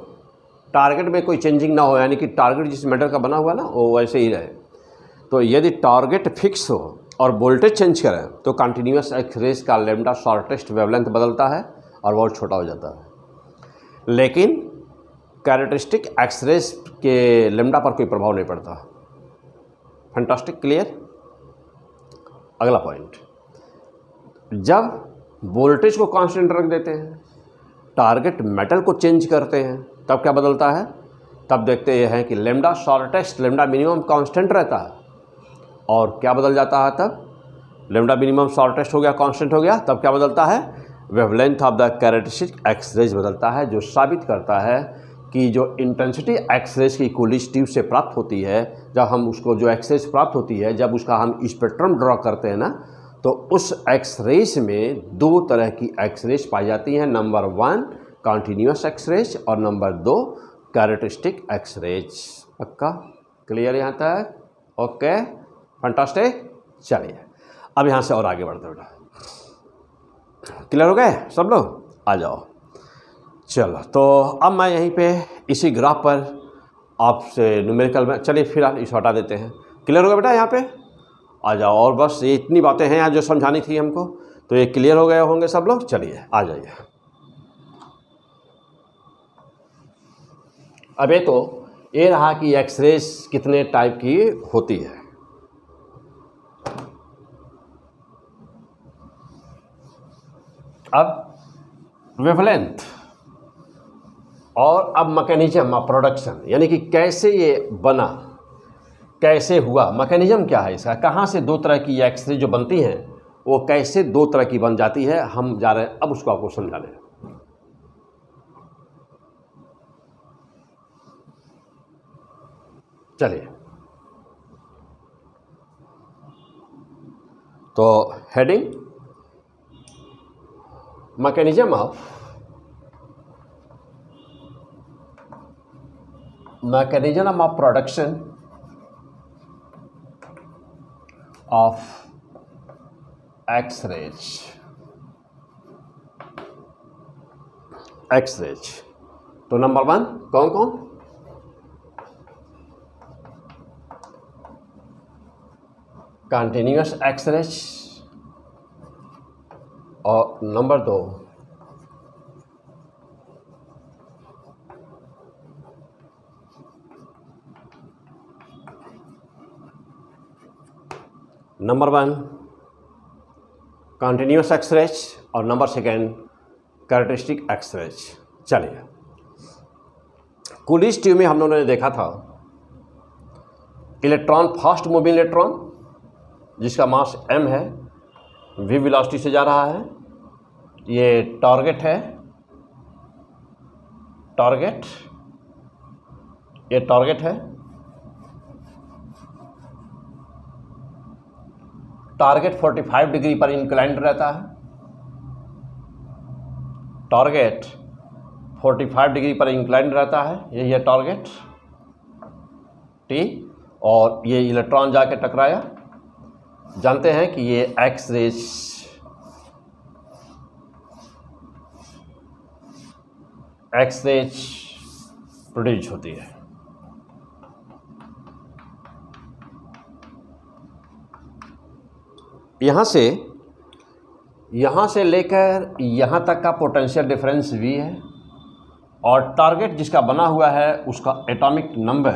टारगेट में कोई चेंजिंग ना हो, यानी कि टारगेट जिस मेटल का बना हुआ ना वो वैसे ही रहे, तो यदि टारगेट फिक्स हो और वोल्टेज चेंज करें तो कंटिन्यूस एक्सरेज का लेमडा शॉर्टेस्ट वेवलेंथ बदलता है और बहुत छोटा हो जाता है। लेकिन कैरेक्टरिस्टिक एक्सरेज के लेमडा पर कोई प्रभाव नहीं पड़ता। फैंटास्टिक? क्लियर? अगला पॉइंट, जब वोल्टेज को कांस्टेंट रख देते हैं, टारगेट मेटल को चेंज करते हैं, तब क्या बदलता है, तब देखते हैं कि lambda shortest, lambda minimum constant रहता है, और क्या बदल जाता है, तब लेमडा मिनिमम शॉर्टेस्ट हो गया, कांस्टेंट हो गया, तब क्या बदलता है, wavelength of the characteristic X rays बदलता है, जो साबित करता है कि जो इंटेंसिटी एक्सरेज की कूलिज ट्यूब से प्राप्त होती है, जब हम उसको जो एक्सरेज प्राप्त होती है, जब उसका हम स्पेक्ट्रम ड्रॉ करते हैं ना, तो उस एक्सरेज में दो तरह की एक्सरेज पाई जाती हैं। नंबर 1 कॉन्टीन्यूस एक्सरेज और नंबर 2 कैरेक्टरिस्टिक एक्सरेज। पक्का क्लियर यहाँ तक? Okay, fantastic. चलिए अब यहाँ से और आगे बढ़ते बेटा। क्लियर हो गए सब लोग? आ जाओ। चलो तो अब मैं यहीं पे इसी ग्राफ पर आपसे न्यूमेरिकल में, चलिए फिलहाल इसे हटा देते हैं। क्लियर हो गया बेटा? यहाँ पे आ जाओ। और बस ये इतनी बातें हैं यहाँ जो समझानी थी हमको, तो ये क्लियर हो गए होंगे सब लोग। चलिए आ जाइए। अब ये तो ये रहा कि एक्सरेज कितने टाइप की होती है। अब वेवलेंथ और अब मैकेनिज्म ऑफ प्रोडक्शन, यानी कि कैसे ये बना, कैसे हुआ, मैकेनिज्म क्या है इसका, कहाँ से दो तरह की एक्सरे जो बनती हैं वो कैसे दो तरह की बन जाती है, हम जा रहे हैं अब उसको आपको समझाने। चलिए तो heading mechanism of production of X rays. तो नंबर 1 कौन कौन? कंटिन्यूअस एक्सरेज और नंबर 2 नंबर 1 कंटिन्यूअस एक्सरेज और नंबर 2 कैरेक्टरिस्टिक एक्सरेज। चलिए कूलिज ट्यूब में हम लोगों ने देखा था इलेक्ट्रॉन, फास्ट मूविंग इलेक्ट्रॉन जिसका मास m है, v वेलोसिटी से जा रहा है, ये टारगेट है, ये टारगेट है। टारगेट 45 डिग्री पर इंक्लाइंड रहता है, टारगेट 45 डिग्री पर इंक्लाइंड रहता है, यही है टारगेट T। और ये इलेक्ट्रॉन जाके टकराया, जानते हैं कि ये एक्सरेज प्रोड्यूस होती है। यहाँ से लेकर यहाँ तक का पोटेंशियल डिफरेंस V है और टारगेट जिसका बना हुआ है उसका एटॉमिक नंबर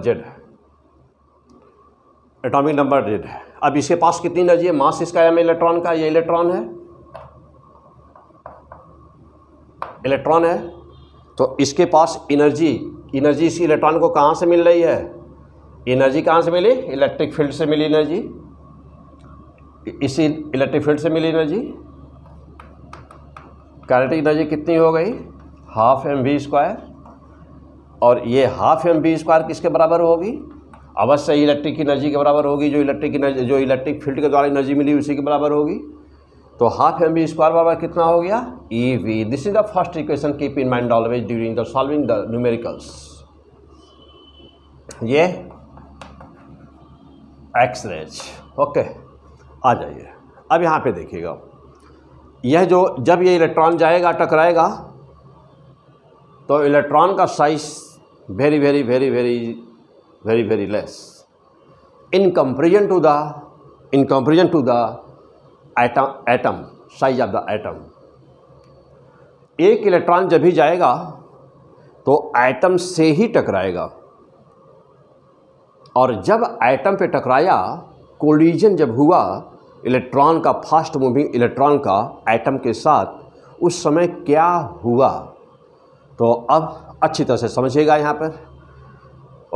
Z है। अब इसके पास कितनी एनर्जी है? मास इसका m इलेक्ट्रॉन का, ये इलेक्ट्रॉन है, तो इसके पास एनर्जी इस इलेक्ट्रॉन को कहाँ से मिल रही है? एनर्जी कहाँ से मिली? इलेक्ट्रिक फील्ड से मिली एनर्जी, इसी इलेक्ट्रिक फील्ड से मिली एनर्जी। काइनेटिक एनर्जी कितनी हो गई? Half mv²। और ये हाफ mv² किसके बराबर होगी? अवश्य इलेक्ट्रिक एनर्जी के बराबर होगी, जो इलेक्ट्रिक फील्ड के द्वारा एनर्जी मिली उसी के बराबर होगी। तो हाफ mv² बराबर कितना हो गया? ev। This is the first equation, keep in mind always during the solving the numericals. ये एक्सरेज। ओके, आ जाइए। अब यहाँ पे देखिएगा, यह जब ये इलेक्ट्रॉन जाएगा, टकराएगा, तो इलेक्ट्रॉन का size very very very very very very less in comparison to the atom size of the atom. एक इलेक्ट्रॉन जब भी जाएगा तो एटम से ही टकराएगा, और जब एटम पे टकराया, कोलिजन जब हुआ इलेक्ट्रॉन का, फास्ट मूविंग इलेक्ट्रॉन का एटम के साथ, उस समय क्या हुआ? तो अब अच्छी तरह से समझिएगा यहाँ पर।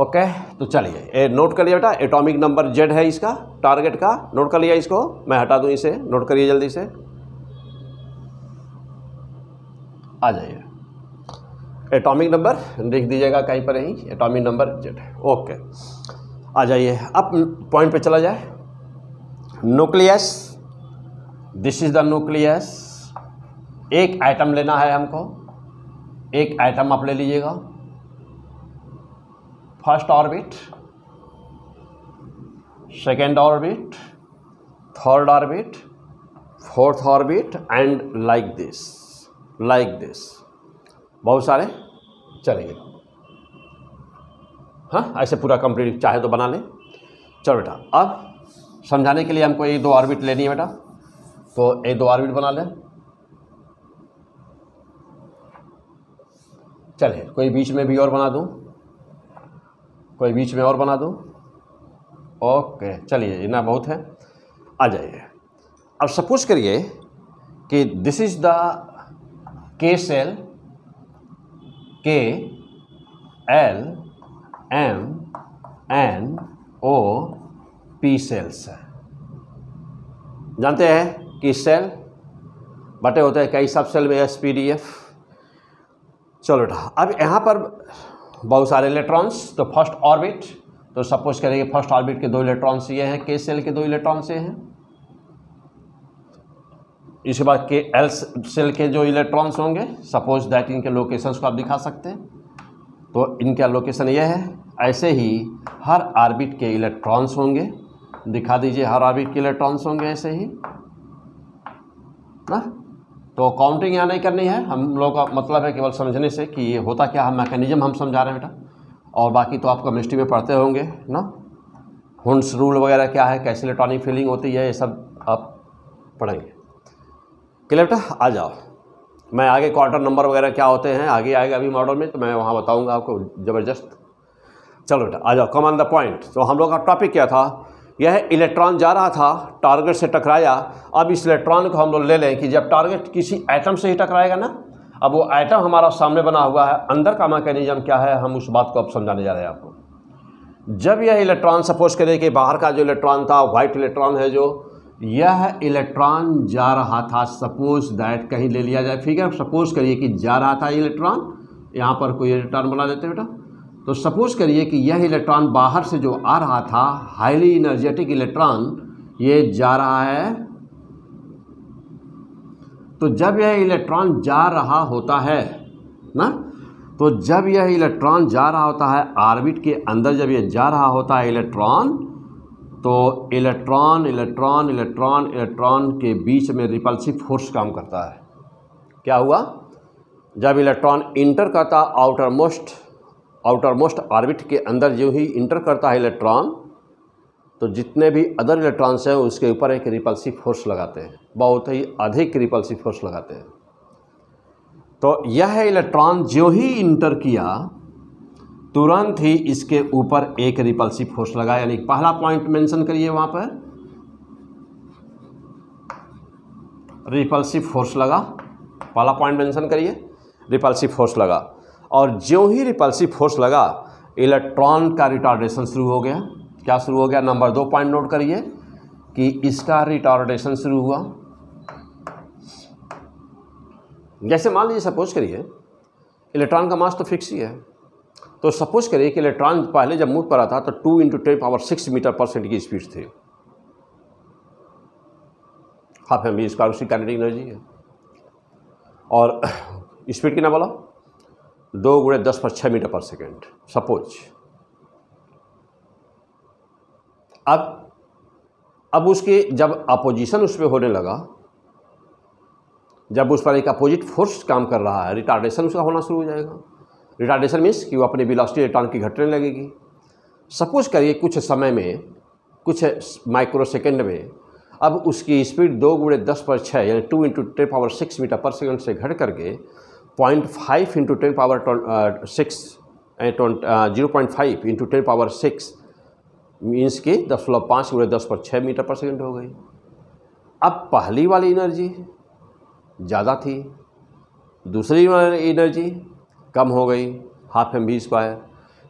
ओके, तो चलिए नोट करिए बेटा, एटॉमिक नंबर जेड है इसका, टारगेट का, नोट कर लिया इसको, मैं हटा दूं इसे, नोट करिए जल्दी से, आ जाइए। एटॉमिक नंबर लिख दीजिएगा कहीं पर ही, एटॉमिक नंबर जेड, ओके, आ जाइए। अब पॉइंट पे चला जाए। Nucleus, this is the nucleus. एक एटम लेना है हमको, एक एटम आप ले लीजिएगा। First orbit, second orbit, third orbit, fourth orbit and like this, बहुत सारे चलेंगे। हाँ, ऐसे पूरा कंप्लीट चाहे तो बना लें। चलो बेटा, अब समझाने के लिए हमको एक दो ऑर्बिट लेनी है बेटा, तो एक दो ऑर्बिट बना लें। चलिए, कोई बीच में भी और बना दूं, कोई बीच में और बना दूं। ओके, चलिए, इतना बहुत है, आ जाइए। अब सपोज करिए कि this is the K shell, K L M N O P shells है। जानते हैं कि सेल बटे होते हैं कई सब सेल में, एस पी डी एफ। चलो बेटा, अब यहाँ पर बहुत सारे इलेक्ट्रॉन्स, तो फर्स्ट ऑर्बिट, तो सपोज करें कि फर्स्ट ऑर्बिट के दो इलेक्ट्रॉन्स ये हैं, के सेल के दो इलेक्ट्रॉन्स ये हैं। इसके बाद के एल सेल के जो इलेक्ट्रॉन्स होंगे, सपोज दैट इनके लोकेशंस को आप दिखा सकते हैं, तो इनका लोकेशन ये है। ऐसे ही हर ऑर्बिट के इलेक्ट्रॉन्स होंगे, दिखा दीजिए, हर ऑर्बिट के इलेक्ट्रॉन्स होंगे ऐसे ही ना। तो काउंटिंग यहाँ नहीं करनी है, हम लोग का मतलब है केवल समझने से कि ये होता क्या है, मैकेनिज्म हम समझा रहे हैं बेटा, और बाकी तो आप केमिस्ट्री में पढ़ते होंगे ना, हुंड्स रूल वगैरह क्या है, कैसे इलेक्ट्रॉनिक फीलिंग होती है, ये सब आप पढ़ेंगे। क्लियर बेटा, आ जाओ। मैं आगे क्वार्टर नंबर वगैरह क्या होते हैं आगे आएगा अभी मॉडल में, तो मैं वहाँ बताऊँगा आपको ज़बरदस्त। चलो बेटा, आ जाओ, कम ऑन द पॉइंट। तो हम लोग का टॉपिक क्या था, यह इलेक्ट्रॉन जा रहा था, टारगेट से टकराया। अब इस इलेक्ट्रॉन को हम लोग ले लें कि जब टारगेट किसी एटम से ही टकराएगा ना, अब वो एटम हमारा सामने बना हुआ है, अंदर का मैकेनिज्म क्या है, हम उस बात को अब समझाने जा रहे हैं आपको। जब यह इलेक्ट्रॉन, सपोज करें कि बाहर का जो इलेक्ट्रॉन था, वाइट इलेक्ट्रॉन है जो, यह इलेक्ट्रॉन जा रहा था, सपोज दैट, कहीं ले लिया जाए फिगर, सपोज करिए कि जा रहा था इलेक्ट्रॉन, यहाँ पर कोई इलेक्ट्रॉन बना देते बेटा, तो सपोज करिए कि यह इलेक्ट्रॉन बाहर से जो आ रहा था, हाईली एनर्जेटिक इलेक्ट्रॉन, ये जा रहा है। तो जब यह इलेक्ट्रॉन जा रहा होता है ना, तो जब यह इलेक्ट्रॉन जा रहा होता है ऑर्बिट के अंदर, जब यह जा रहा होता है इलेक्ट्रॉन, तो इलेक्ट्रॉन इलेक्ट्रॉन इलेक्ट्रॉन इलेक्ट्रॉन के बीच में रिपल्सिव फोर्स काम करता है। क्या हुआ, जब इलेक्ट्रॉन इंटर करता आउटरमोस्ट ऑर्बिट के अंदर, जो ही इंटर करता है इलेक्ट्रॉन, तो जितने भी अदर इलेक्ट्रॉन्स हैं उसके ऊपर एक रिपल्सिव फोर्स लगाते हैं, बहुत ही अधिक रिपल्सिव फोर्स लगाते हैं। तो यह इलेक्ट्रॉन जो ही इंटर किया, तुरंत ही इसके ऊपर एक रिपल्सिव फोर्स लगा, यानी पहला पॉइंट मेंशन करिए वहाँ पर, रिपल्सिव फोर्स लगा, पहला पॉइंट मेंशन करिए, रिपल्सिव फोर्स लगा। और जो ही रिपल्सिव फोर्स लगा, इलेक्ट्रॉन का रिटार्डेशन शुरू हो गया। क्या शुरू हो गया, नंबर 2 पॉइंट नोट करिए कि इसका रिटार्डेशन शुरू हुआ। जैसे मान लीजिए, सपोज करिए इलेक्ट्रॉन का मास तो फिक्स ही है, तो सपोज करिए कि इलेक्ट्रॉन पहले जब मूव कर रहा था तो 2 × 10⁻6 मीटर पर सेकेंड की स्पीड थी। हाफ एम बी स्क्वायर उसकी काइनेटिक एनर्जी है, और स्पीड कितना बोला, 2 × 10⁻6 मीटर पर सेकेंड। सपोज अब उसके जब अपोजिशन उस पर होने लगा, जब उस पर एक अपोजिट फोर्स काम कर रहा है, रिटार्डेशन उसका होना शुरू हो जाएगा। रिटार्डेशन मीन्स कि वो अपनी वेलोसिटी इलेक्ट्रॉन की घटने लगेगी। सपोज करिए कुछ समय में, कुछ माइक्रो सेकेंड में, अब उसकी स्पीड 2 × 10⁻6 यानी 2 × 10⁻6 मीटर पर सेकेंड से घट करके 0.5 × 10⁻6 0.5 × 10⁻6 मीन्स कि 10⁵ × 10⁻6 मीटर पर सेकेंड हो गई। अब पहली वाली एनर्जी ज़्यादा थी, दूसरी वाली एनर्जी कम हो गई, हाफ एम बी स्क्वायर।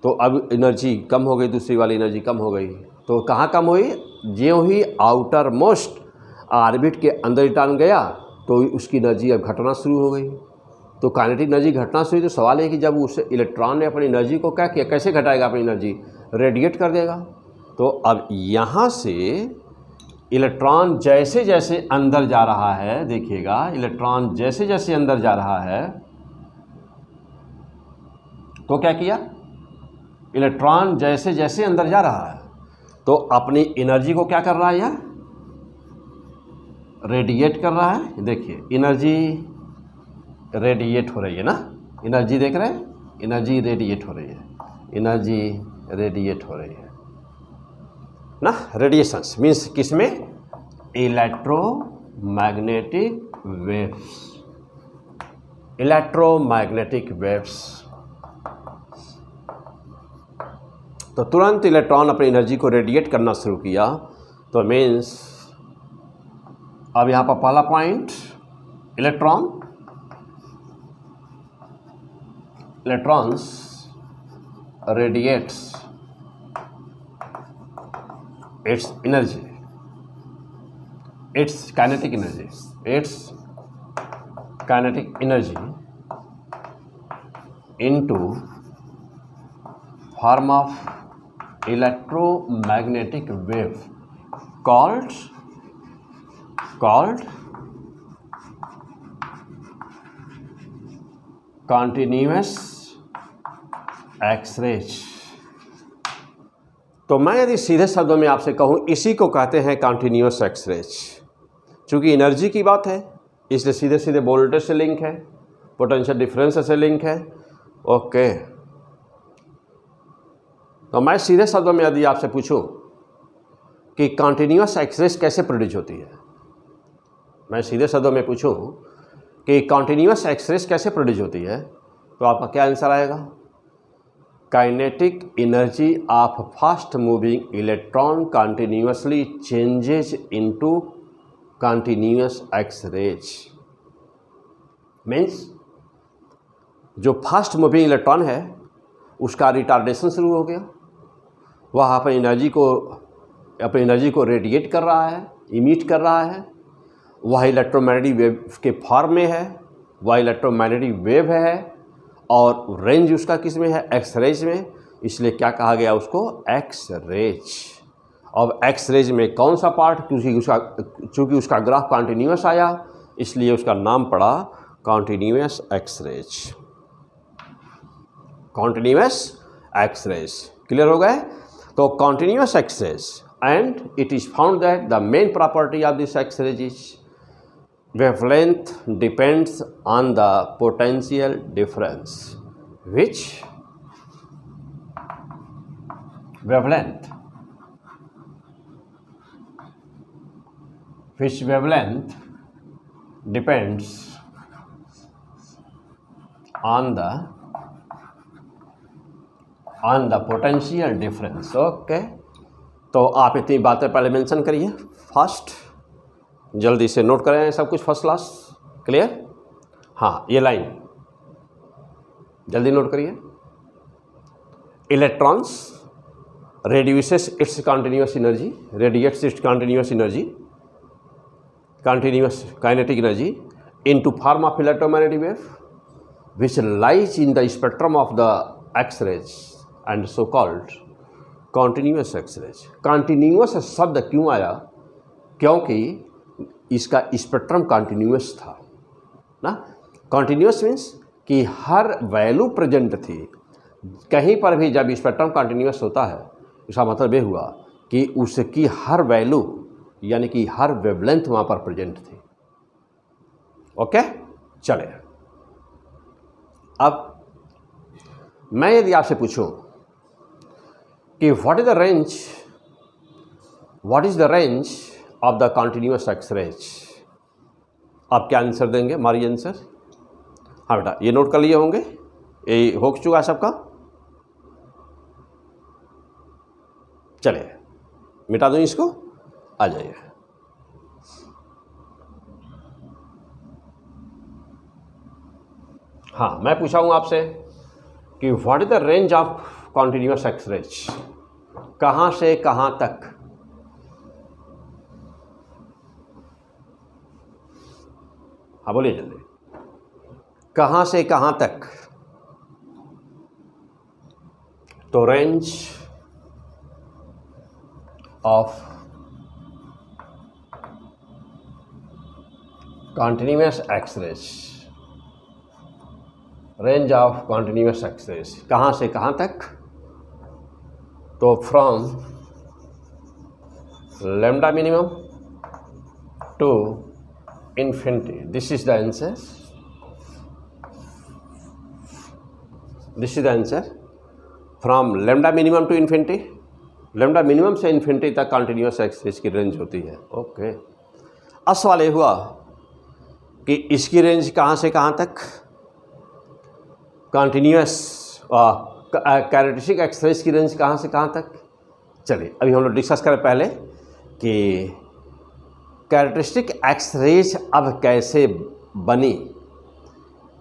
तो अब एनर्जी कम हो गई, दूसरी वाली एनर्जी कम हो गई। तो कहाँ कम हुई? ज्यों ही आउटर मोस्ट ऑर्बिट के अंदर रिटर्न गया तो उसकी एनर्जी अब घटना शुरू हो गई। तो काइनेटिक एनर्जी घटना शुरू। तो सवाल है कि जब उस इलेक्ट्रॉन ने अपनी एनर्जी को क्या किया, कैसे घटाएगा अपनी एनर्जी? रेडिएट कर देगा। तो अब यहाँ से इलेक्ट्रॉन जैसे जैसे अंदर जा रहा है, देखिएगा इलेक्ट्रॉन जैसे जैसे अंदर जा रहा है तो क्या किया? इलेक्ट्रॉन जैसे जैसे अंदर जा रहा है तो अपनी एनर्जी को क्या कर रहा है यार? रेडिएट कर रहा है। देखिए एनर्जी रेडिएट हो रही है ना, एनर्जी देख रहे हैं, एनर्जी रेडिएट हो रही है, एनर्जी रेडिएट हो रही है ना। रेडिएशंस मीन्स किसमें? Electromagnetic waves, electromagnetic waves. तो तुरंत इलेक्ट्रॉन अपनी एनर्जी को रेडिएट करना शुरू किया। तो मीन्स अब यहाँ पर पहला point, electrons radiates its energy, its kinetic energy, its kinetic energy into form of electromagnetic wave called continuous X-rays। तो मैं यदि सीधे शब्दों में आपसे कहूँ, इसी को कहते हैं कॉन्टिन्यूअस एक्सरेज। चूँकि एनर्जी की बात है इसलिए सीधे सीधे वोल्टेज से लिंक है, पोटेंशियल डिफरेंस से लिंक है। ओके, तो मैं सीधे शब्दों में यदि आपसे पूछूं कि कॉन्टिन्यूअस एक्सरेज कैसे प्रोड्यूस होती है, मैं सीधे शब्दों में पूछूं कि कॉन्टिन्यूअस एक्सरेज कैसे प्रोड्यूस होती है, तो आपका क्या आंसर आएगा? Kinetic energy of fast moving electron continuously changes into continuous X-rays. Means जो फास्ट मूविंग इलेक्ट्रॉन है उसका रिटार्डेशन शुरू हो गया, वह अपनी एनर्जी को रेडिएट कर रहा है, इमिट कर रहा है। वह इलेक्ट्रोमैग्नेटिक वेव के फॉर्म में है, वह इलेक्ट्रोमैग्नेटिक वेव है और रेंज उसका किस में है? एक्स रेज में। इसलिए क्या कहा गया उसको? X rays. अब एक्स रेज में कौन सा पार्ट? चूँकि उसका ग्राफ कॉन्टिन्यूअस आया इसलिए उसका नाम पड़ा continuous X rays, continuous X rays. Clear हो गए? तो continuous X rays, and it is found that the main property of this X rays is wavelength depends on the potential difference, which wavelength depends on the potential difference। Okay, तो आप इतनी बातें पहले mention करिए। First जल्दी से note करें सब कुछ, फर्स्ट क्लास। क्लियर? हाँ, ये लाइन जल्दी नोट करिए। Electrons reduces its continuous energy, radiates its continuous energy, continuous kinetic energy into form of electromagnetic wave which lies in the spectrum of the X-rays and so called continuous X-rays। continuous शब्द क्यों आया? क्योंकि इसका spectrum continuous था ना। Continuous means कि हर value present थी। कहीं पर भी जब स्पेक्ट्रम कंटिन्यूअस होता है इसका मतलब ये हुआ कि उसकी हर वैल्यू यानी कि हर वेवलेंथ वहाँ पर प्रेजेंट थी। ओके, चले। अब मैं यदि आपसे पूछूं कि what is the range of the continuous X-rays, आप क्या आंसर देंगे? हमारी आंसर, हाँ बेटा ये नोट कर लिए होंगे, ये हो चुका है सबका। चलिए मिटा दूं इसको, आ जाइए। हाँ, मैं पूछा हूँ आपसे कि what is the range of continuous X rays, कहाँ से कहाँ तक? हाँ बोलिए जल्दी, कहाँ से कहाँ तक? तो range of continuous X rays, range of continuous X rays कहाँ से कहाँ तक? तो from lambda minimum to infinity, this is the answer, this is the answer, from lambda minimum to infinity, lambda minimum से infinity तक continuous एक्सरेज की range होती है। ओके, अब सवाल ये हुआ कि इसकी रेंज कहाँ से कहाँ तक? कंटिन्यूस कैरेक्टरिस्टिक एक्सरेज की रेंज कहाँ से कहाँ तक? चलिए अभी हम लोग डिस्कस करें पहले कि कैरेक्टरिस्टिक एक्सरेज अब कैसे बनी।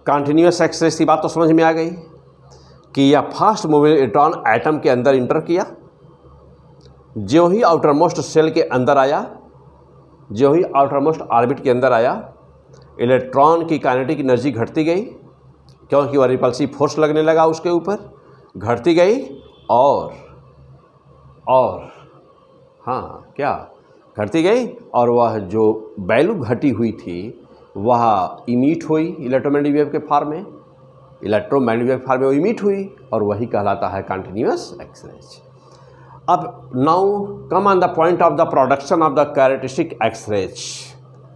कंटिन्यूस एक्सरेज की बात तो समझ में आ गई कि यह फास्ट मूविंग इलेक्ट्रॉन एटम के अंदर इंटर किया, ज्यों ही आउटर मोस्ट सेल के अंदर आया, ज्यों ही आउटर मोस्ट ऑर्बिट के अंदर आया, इलेक्ट्रॉन की काइनेटिक एनर्जी घटती गई क्योंकि वह रिपल्सिव फोर्स लगने लगा उसके ऊपर, घटती गई और हाँ क्या घटती गई, और वह जो वैल्यू घटी हुई थी वह इमिट हुई इलेक्ट्रोमैग्नेटिक वेव के फॉर्म में, इलेक्ट्रोमैग्नेटिक वेव फॉर्म में वो इमिट हुई और वही कहलाता है कंटिन्यूअस एक्सरेज। अब now come on the point of the production of the characteristic X rays.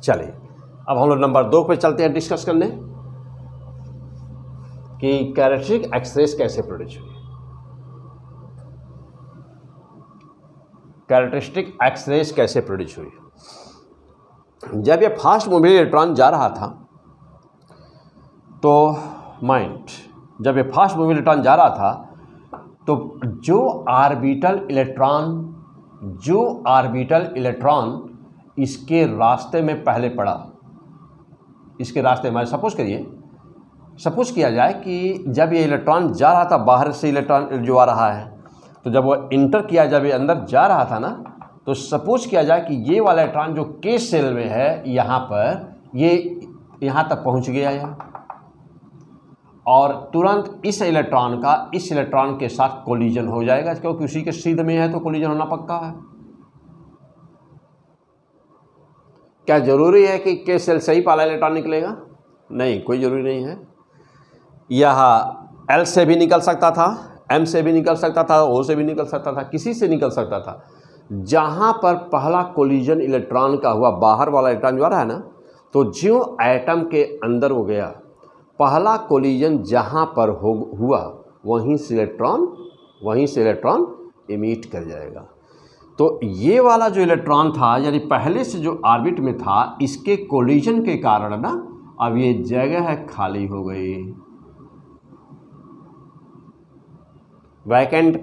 चलिए अब हम लोग नंबर 2 पे चलते हैं डिस्कस करने कि कैरेक्टरिस्टिक एक्सरेज कैसे प्रोड्यूस हुई। कैरेक्टरिस्टिक एक्सरेज कैसे प्रोड्यूस हुई? जब यह फास्ट मूविंग इलेक्ट्रॉन जा रहा था तो जब यह फास्ट मूविंग इलेक्ट्रॉन जा रहा था तो जो ऑर्बिटल इलेक्ट्रॉन इसके रास्ते में पहले पड़ा, इसके रास्ते में सपोज किया जाए कि जब ये इलेक्ट्रॉन जा रहा था, बाहर से इलेक्ट्रॉन जो आ रहा है, तो जब वो इंटर किया, जब ये अंदर जा रहा था ना, तो सपोज किया जाए कि ये वाला इलेक्ट्रॉन जो के सेल में है यहाँ पर, ये यहाँ तक पहुँच गया है और तुरंत इस इलेक्ट्रॉन का इस इलेक्ट्रॉन के साथ कोलिजन हो जाएगा, क्योंकि उसी के सीध में है तो कोलिजन होना पक्का है। क्या जरूरी है कि के सेल से ही पहला इलेक्ट्रॉन निकलेगा? नहीं, कोई ज़रूरी नहीं है। यह एल से भी निकल सकता था, एम से भी निकल सकता था, ओ से भी निकल सकता था, किसी से निकल सकता था। जहाँ पर पहला कोलिजन इलेक्ट्रॉन का हुआ, बाहर वाला इलेक्ट्रॉन जो आ रहा है ना, तो ज्यों एटम के अंदर हो गया, पहला कोलिजन जहाँ पर हुआ वहीं से इलेक्ट्रॉन इमिट कर जाएगा। तो ये वाला जो इलेक्ट्रॉन था, यानी पहले से जो ऑर्बिट में था, इसके कोलिजन के कारण ना अब ये जगह है खाली हो गई, vacant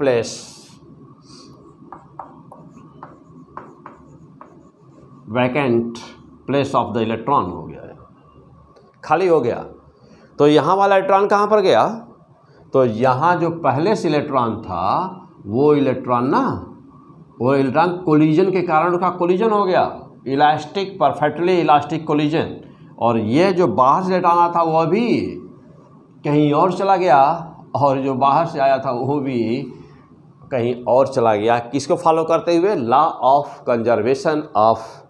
place of the electron हो गया है, खाली हो गया। तो यहाँ वाला इलेक्ट्रॉन कहाँ पर गया? तो यहाँ जो पहले से इलेक्ट्रॉन था वो इलेक्ट्रॉन कोलिजन के कारण उसका कोलिजन हो गया, परफेक्टली इलास्टिक कोलिजन। और ये जो बाहर से इलेक्ट्रॉन आया था वो भी कहीं और चला गया, और जो बाहर से आया था वो भी कहीं और चला गया। किसको फॉलो करते हुए? Law of conservation of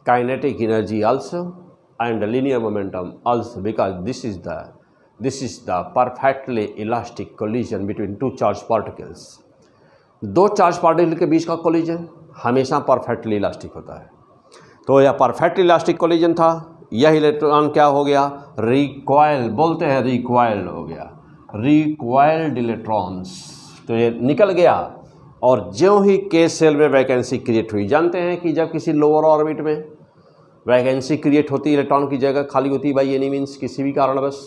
kinetic energy also and linear momentum also, because this is the perfectly elastic collision between two charge particles. दो चार्ज पार्टिकल के बीच का कोलिजन हमेशा परफेक्टली इलास्टिक होता है। तो यह परफेक्टली इलास्टिक कोलिजन था। यह इलेक्ट्रॉन क्या हो गया? रिकॉइल बोलते हैं, रिकॉइल्ड हो गया, रिकॉइल्ड इलेक्ट्रॉन्स। तो ये निकल गया और ज्यों ही के सेल में वैकेंसी क्रिएट हुई। जानते हैं कि जब किसी लोअर ऑर्बिट में वैकेंसी क्रिएट होती है, इलेक्ट्रॉन की जगह खाली होती है, बाई एनी मीन्स किसी भी कारणवश,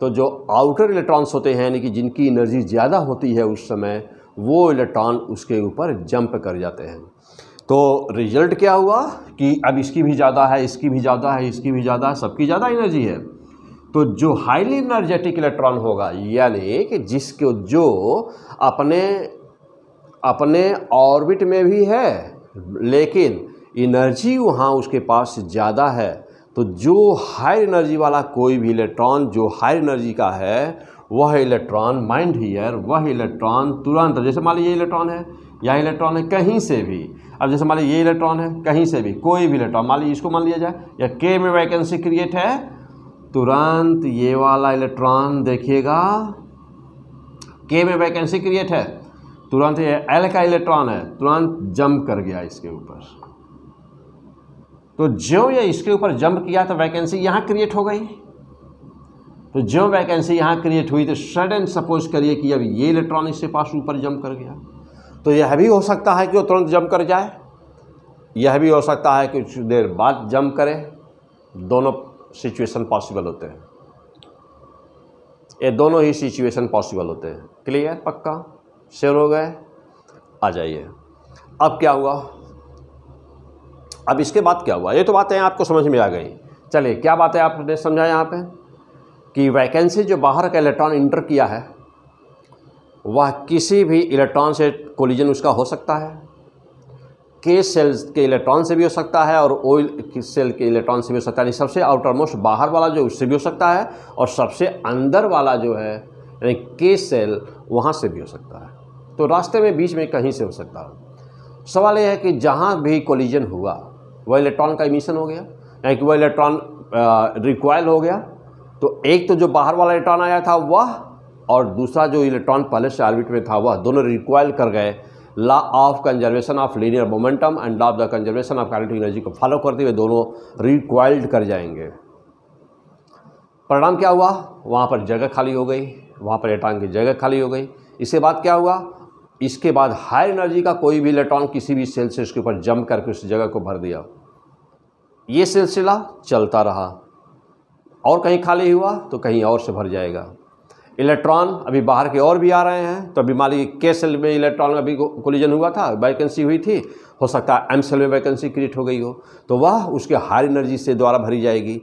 तो जो आउटर इलेक्ट्रॉन्स होते हैं, यानी कि जिनकी एनर्जी ज़्यादा होती है उस समय, वो इलेक्ट्रॉन उसके ऊपर जंप कर जाते हैं। तो रिजल्ट क्या हुआ कि अब इसकी भी ज़्यादा है, इसकी भी ज़्यादा है, इसकी भी ज़्यादा है, सबकी ज़्यादा एनर्जी है। तो जो हाईली एनर्जेटिक इलेक्ट्रॉन होगा, यानी कि जिसको जो अपने अपने ऑर्बिट में भी है लेकिन एनर्जी वहाँ उसके पास ज़्यादा है, तो जो हाई एनर्जी वाला कोई भी इलेक्ट्रॉन जो हाई एनर्जी का है वह इलेक्ट्रॉन, माइंड हियर, वह इलेक्ट्रॉन तुरंत, जैसे मान लीजिए ये इलेक्ट्रॉन है, यह इलेक्ट्रॉन है कहीं से भी, अब जैसे मान लीजिए ये इलेक्ट्रॉन है कहीं से भी, कोई भी इलेक्ट्रॉन मान लीजिए इसको मान लिया जाए, या के में वैकेंसी क्रिएट है, तुरंत ये वाला इलेक्ट्रॉन देखिएगा के में वैकेंसी क्रिएट है, तुरंत ये एल का इलेक्ट्रॉन है, तुरंत जंप कर गया इसके ऊपर। तो जो ये इसके ऊपर जंप किया तो वैकेंसी यहाँ क्रिएट हो गई। तो जो वैकेंसी यहाँ क्रिएट हुई तो सडन सपोज करिए कि अब ये इलेक्ट्रॉन इसके पास ऊपर जंप कर गया, तो यह भी हो सकता है कि वो तुरंत जंप कर जाए, यह भी हो सकता है कि कुछ देर बाद जंप करे। दोनों सिचुएशन पॉसिबल होते हैं, ये दोनों ही सिचुएशन पॉसिबल होते हैं। क्लियर, पक्का, श्योर हो गए? आ जाइए। अब क्या हुआ, अब इसके बाद क्या हुआ, ये तो बातें आपको समझ में आ गई। चलिए, क्या बात है आपने समझा यहाँ पे कि वैकेंसी जो बाहर का इलेक्ट्रॉन इंटर किया है वह किसी भी इलेक्ट्रॉन से कोलिजन उसका हो सकता है, के सेल्स के इलेक्ट्रॉन से भी हो सकता है और ओ सेल के इलेक्ट्रॉन से भी हो सकता है। सबसे आउटर मोस्ट बाहर वाला जो उससे भी हो सकता है और सबसे अंदर वाला जो है यानी के सेल वहाँ से भी हो सकता है। तो रास्ते में बीच में कहीं से हो सकता है। सवाल यह है कि जहाँ भी कोलिजन हुआ वह इलेक्ट्रॉन का इमिशन हो गया, यानी कि वह इलेक्ट्रॉन रिकॉइल हो गया। तो एक तो जो बाहर वाला इलेक्ट्रॉन आया था वह और दूसरा जो इलेक्ट्रॉन पहले से ऑर्बिट में था वह दोनों रिकॉइल कर गए। Law of conservation of linear momentum and law of the conservation of kinetic energy को फॉलो करते हुए दोनों रिकॉइल्ड कर जाएंगे। परिणाम क्या हुआ, वहाँ पर जगह खाली हो गई, वहाँ पर इलेक्ट्रॉन की जगह खाली हो गई। इसके बाद क्या हुआ, इसके बाद हाई एनर्जी का कोई भी इलेक्ट्रॉन किसी भी सेल से उसके ऊपर जंप करके उस जगह को भर दिया। ये सिलसिला चलता रहा और कहीं खाली हुआ तो कहीं और से भर जाएगा। इलेक्ट्रॉन अभी बाहर के और भी आ रहे हैं, तो अभी मान लीजिए के सेल में इलेक्ट्रॉन अभी कोलिजन हुआ था, वैकेंसी हुई थी, हो सकता है एम सेल में वैकेंसी क्रिएट हो गई हो, तो वह उसके हाई एनर्जी से द्वारा भरी जाएगी।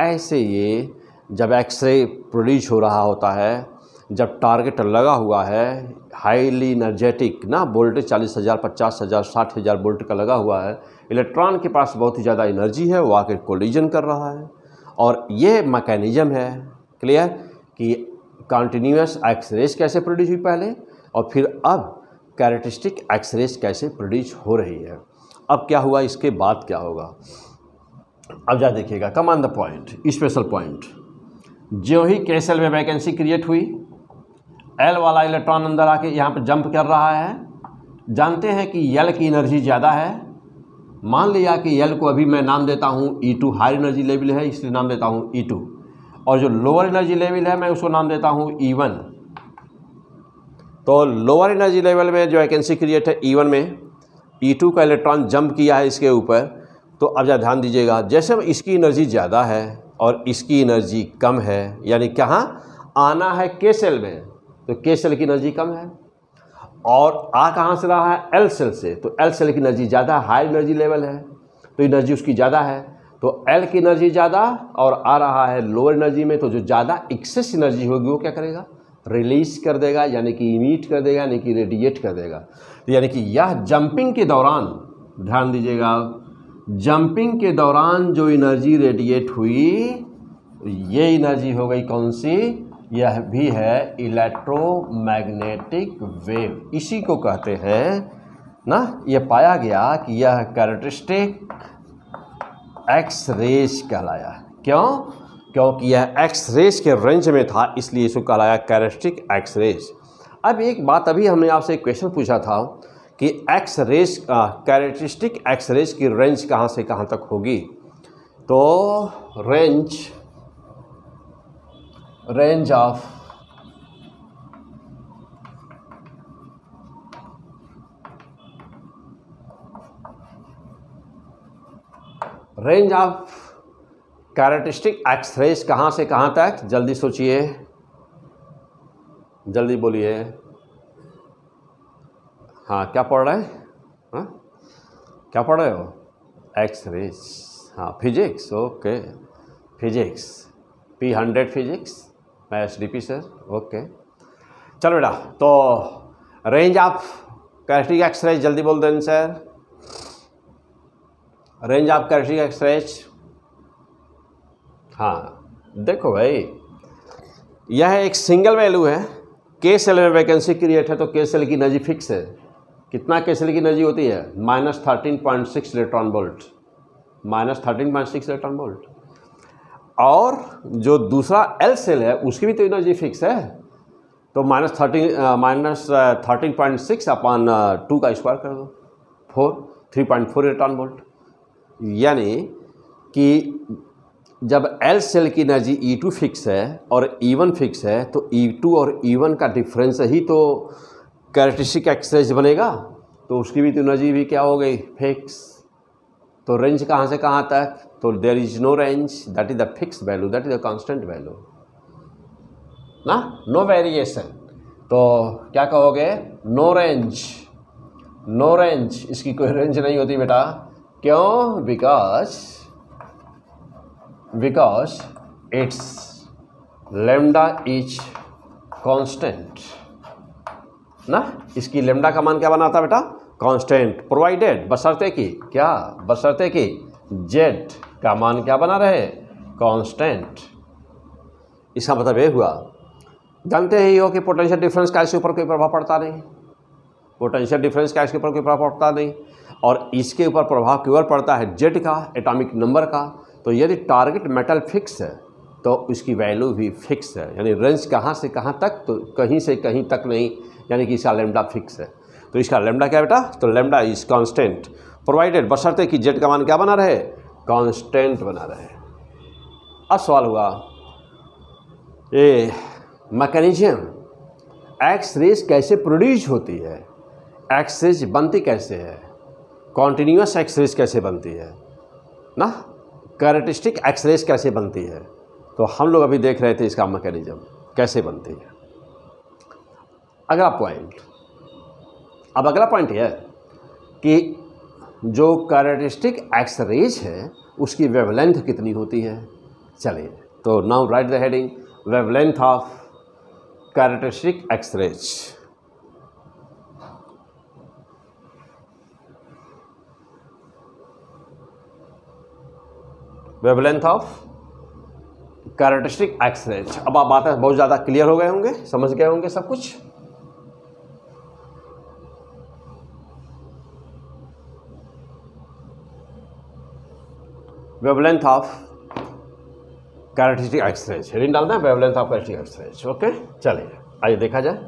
ऐसे ये जब एक्सरे प्रोड्यूस हो रहा होता है, जब टारगेट लगा हुआ है हाईली एनर्जेटिक ना, वोल्टेज 40,000, 50,000, 60,000 वोल्ट का लगा हुआ है, इलेक्ट्रॉन के पास बहुत ही ज़्यादा एनर्जी है, वो आके कोलिजन कर रहा है। और ये मैकेनिज्म है, क्लियर, कि कंटिन्यूस एक्सरेज कैसे प्रोड्यूस हुई पहले और फिर अब कैरेक्टरिस्टिक एक्सरेज कैसे प्रोड्यूस हो रही है। अब क्या हुआ, इसके बाद क्या होगा, अब जा देखिएगा। कम on the point, special point. जो ही के सेल में वैकेंसी क्रिएट हुई, एल वाला इलेक्ट्रॉन अंदर आके यहाँ पर जंप कर रहा है। जानते हैं कि एल की एनर्जी ज़्यादा है। मान लिया कि एल को अभी मैं नाम देता हूँ E2, हाई एनर्जी लेवल है इसलिए नाम देता हूँ E2, और जो लोअर एनर्जी लेवल है मैं उसको नाम देता हूँ E1। तो लोअर एनर्जी लेवल में जो वैकेंसी क्रिएट है E1 में, E2 का इलेक्ट्रॉन जंप किया है इसके ऊपर। तो अब जरा ध्यान दीजिएगा, जैसे इसकी एनर्जी ज़्यादा है और इसकी एनर्जी कम है, यानी कहाँ आना है के सेल में, तो के सेल की एनर्जी कम है और आ कहाँ से रहा है, एल सेल से, तो एल सेल की एनर्जी ज़्यादा, हाई एनर्जी लेवल है तो एनर्जी उसकी ज़्यादा है, तो एल की एनर्जी ज़्यादा और आ रहा है लोअर एनर्जी में, तो जो ज़्यादा एक्सेस एनर्जी होगी वो क्या करेगा, रिलीज कर देगा, यानी कि इमिट कर देगा, यानी कि रेडिएट कर देगा। तो यानी कि यह जंपिंग के दौरान, ध्यान दीजिएगा, जंपिंग के दौरान जो एनर्जी रेडिएट हुई ये एनर्जी हो गई कौन सी, यह भी है इलेक्ट्रोमैग्नेटिक वेव। इसी को कहते हैं ना, यह पाया गया कि यह कैरेक्टरिस्टिक एक्स रेज कहलाया। क्यों? क्योंकि यह एक्स रेज के रेंज में था, इसलिए इसको कहलाया कैरेक्टरिस्टिक एक्स रेज। अब एक बात, अभी हमने आपसे एक क्वेश्चन पूछा था कि X rays characteristic X rays की रेंज कहाँ से कहाँ तक होगी। तो range of characteristic X rays कहाँ से कहाँ तक, जल्दी सोचिए, जल्दी बोलिए। हाँ, क्या पढ़ रहे हैं, हाँ क्या पढ़ रहे हो, एक्स रेज, हाँ फिजिक्स, ओके, P100 फिजिक्स, मैं SDP सर, ओके। चलो बेटा, तो रेंज ऑफ कैरेक्टरिस्टिक एक्सरेज जल्दी बोल दें sir, range of characteristic X rays. हाँ देखो भाई, यह एक सिंगल वैल्यू है, के सेल में वैकेंसी क्रिएट है तो के सेल की एनर्जी फिक्स है। कितना के सेल की एनर्जी होती है? -13.6 इलेक्ट्रॉन वोल्ट, -13.6 इलेक्ट्रॉन वोल्ट। और जो दूसरा एल सेल है उसकी भी तो एनर्जी फिक्स है, तो -13.6 अपॉन 2 का स्क्वायर कर दो, 3.4 इलेक्ट्रॉन वोल्ट। यानी कि जब एल सेल की एनर्जी E2 फिक्स है और E1 फिक्स है, तो E2 और E1 का डिफरेंस ही तो कैरेक्टरिस्टिक एक्सरेज बनेगा, तो उसकी भी तो एनर्जी भी क्या हो गई? फिक्स। तो रेंज कहाँ से कहाँ तक? तो there is no range, that is the fix value, that is the constant value ना, नो वेरिएशन। तो क्या कहोगे? नो रेंज, नो रेंज, इसकी कोई रेंज नहीं होती बेटा। क्यों? Because it's lambda is constant ना, इसकी लेमडा का मान क्या बनाता बेटा? कांस्टेंट, प्रोवाइडेड, बशर्ते कि क्या? बशर्ते कि जेड का मान क्या बना रहे? कांस्टेंट। इसका मतलब ये हुआ, जानते ही हो कि पोटेंशियल डिफरेंस का इसके ऊपर कोई प्रभाव पड़ता नहीं, पोटेंशियल डिफरेंस का इसके ऊपर कोई प्रभाव पड़ता नहीं, और इसके ऊपर प्रभाव केवल पड़ता है जेड का, एटॉमिक नंबर का। तो यदि टारगेट मेटल फिक्स है तो इसकी वैल्यू भी फिक्स है, यानी रेंज कहाँ से कहाँ तक? तो कहीं से कहीं तक नहीं, यानी कि इसका लेमडा फिक्स है। तो इसका लेमडा क्या बेटा? तो लेमडा इज कांस्टेंट प्रोवाइडेड, बशर्ते कि जेड का मान क्या बना रहे? कांस्टेंट बना रहे। अब सवाल हुआ, ये मैकेनिज्म एक्स रेज कैसे प्रोड्यूस होती है, एक्स रेज बनती कैसे है, कॉन्टिन्यूस एक्स रेज कैसे बनती है ना, कैरेक्टरिस्टिक एक्स रेज कैसे बनती है। तो हम लोग अभी देख रहे थे इसका मैकेनिज्म कैसे बनती है। अगला पॉइंट, अब अगला पॉइंट यह है कि जो कैरेक्टरिस्टिक एक्स रेज है उसकी वेवलेंथ कितनी होती है। चलिए, तो now write the heading, wavelength of characteristic X rays. Wavelength of characteristic X rays. अब आप बातें बहुत ज़्यादा क्लियर हो गए होंगे, समझ गए होंगे सब कुछ। Wavelength of characteristic X rays, heading डालना है wavelength of characteristic X rays. Okay, चलिए आइए देखा जाए।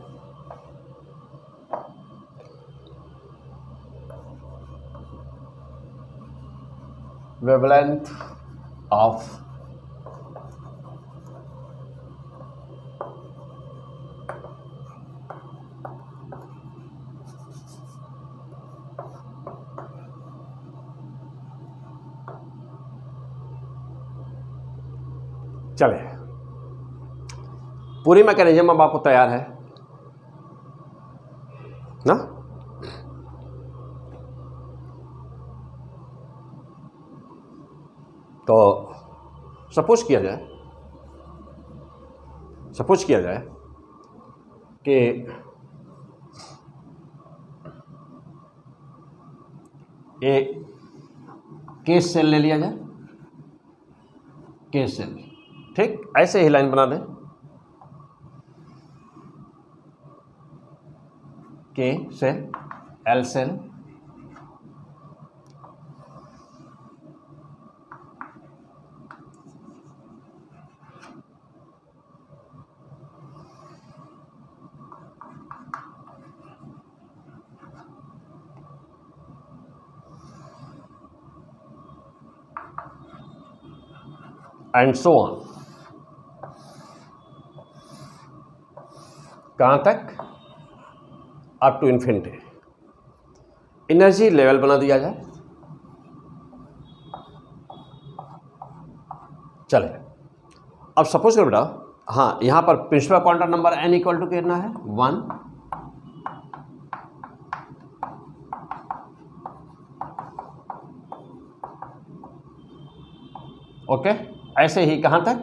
वेवलेंथ ऑफ चलिए, पूरी मैकेनिज्म अब आपको तैयार है ना। तो सपोज किया जाए कि एक केस सेल ले लिया जाए, केस सेल, ठीक, ऐसे ही लाइन बना दें, K shell, L shell, and so on. कहाँ तक? Up to infinity. Energy level बना दिया जाए। चले, अब सपोज करो बेटा, हाँ यहाँ पर principal quantum number n equal to कितना है? 1। ओके, ऐसे ही कहाँ तक?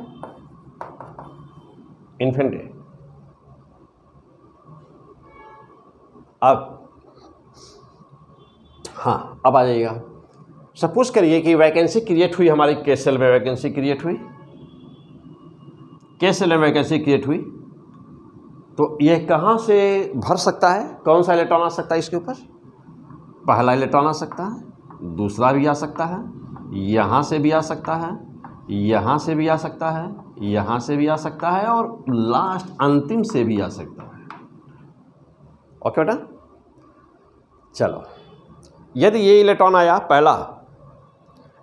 इन्फिनिटी। अब हाँ, अब आ जाइएगा। सपोज करिए कि वैकेंसी क्रिएट हुई हमारी केस सेल में, वैकेंसी क्रिएट हुई, केस सेल में वैकेंसी क्रिएट हुई, तो यह कहाँ से भर सकता है? कौन सा इलेक्ट्रॉन आ सकता है इसके ऊपर? पहला इलेक्ट्रॉन आ सकता है, दूसरा भी आ सकता है, यहाँ से भी आ सकता है, यहाँ से भी आ सकता है, यहाँ से भी आ सकता है, और लास्ट अंतिम से भी आ सकता है। ओके बेटा, चलो, यदि ये इलेक्ट्रॉन आया पहला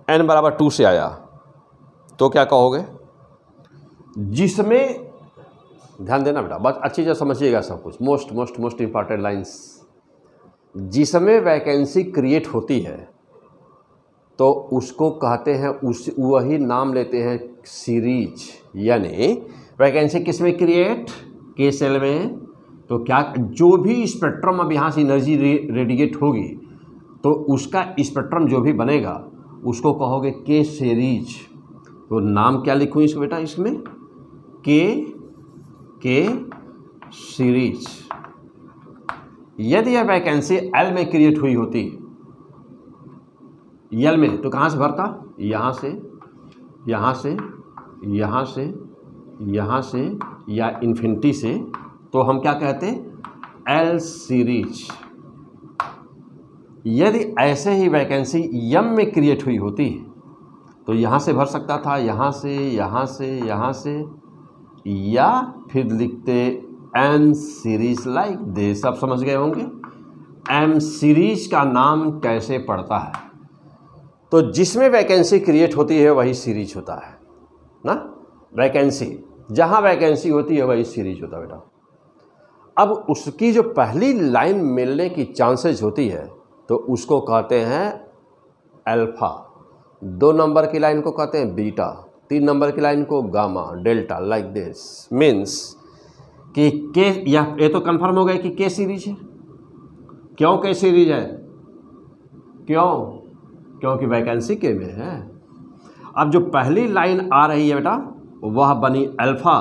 n बराबर 2 से आया, तो क्या कहोगे? जिसमें, ध्यान देना बेटा, बस अच्छी तरह समझिएगा सब कुछ, most most most important lines. जिसमें वैकेंसी क्रिएट होती है तो उसको कहते हैं, उस वही नाम लेते हैं सीरीज। यानी वैकेंसी किस में क्रिएट? के सेल में। तो क्या जो भी स्पेक्ट्रम अब यहाँ से एनर्जी रेडिएट होगी तो उसका स्पेक्ट्रम जो भी बनेगा उसको कहोगे के सीरीज। तो नाम क्या लिखूँ इसको बेटा? इसमें के सीरीज। यदि यह वैकेंसी एल में क्रिएट हुई होती, एल में, तो कहाँ से भरता? यहाँ से, यहाँ से, यहाँ से, यहाँ से, या इन्फिनिटी से। तो हम क्या कहते? L series. यदि ऐसे ही वैकेंसी यम में क्रिएट हुई होती तो यहाँ से भर सकता था, यहाँ से, यहाँ से, यहाँ से, या फिर लिखते एम सीरीज लाइक दिस। सब समझ गए होंगे एम सीरीज का नाम कैसे पड़ता है। तो जिसमें वैकेंसी क्रिएट होती है वही सीरीज होता है ना। वैकेंसी, जहाँ वैकेंसी होती है वही सीरीज होता है बेटा। अब उसकी जो पहली लाइन मिलने की चांसेस होती है तो उसको कहते हैं अल्फा, 2 नंबर की लाइन को कहते हैं बीटा, 3 नंबर की लाइन को gamma, delta, like this. Means कि के, ये तो कंफर्म हो गया कि के सीरीज है। क्यों के सीरीज है? क्यों? क्योंकि वैकेंसी के में है। अब जो पहली लाइन आ रही है बेटा वह बनी अल्फा,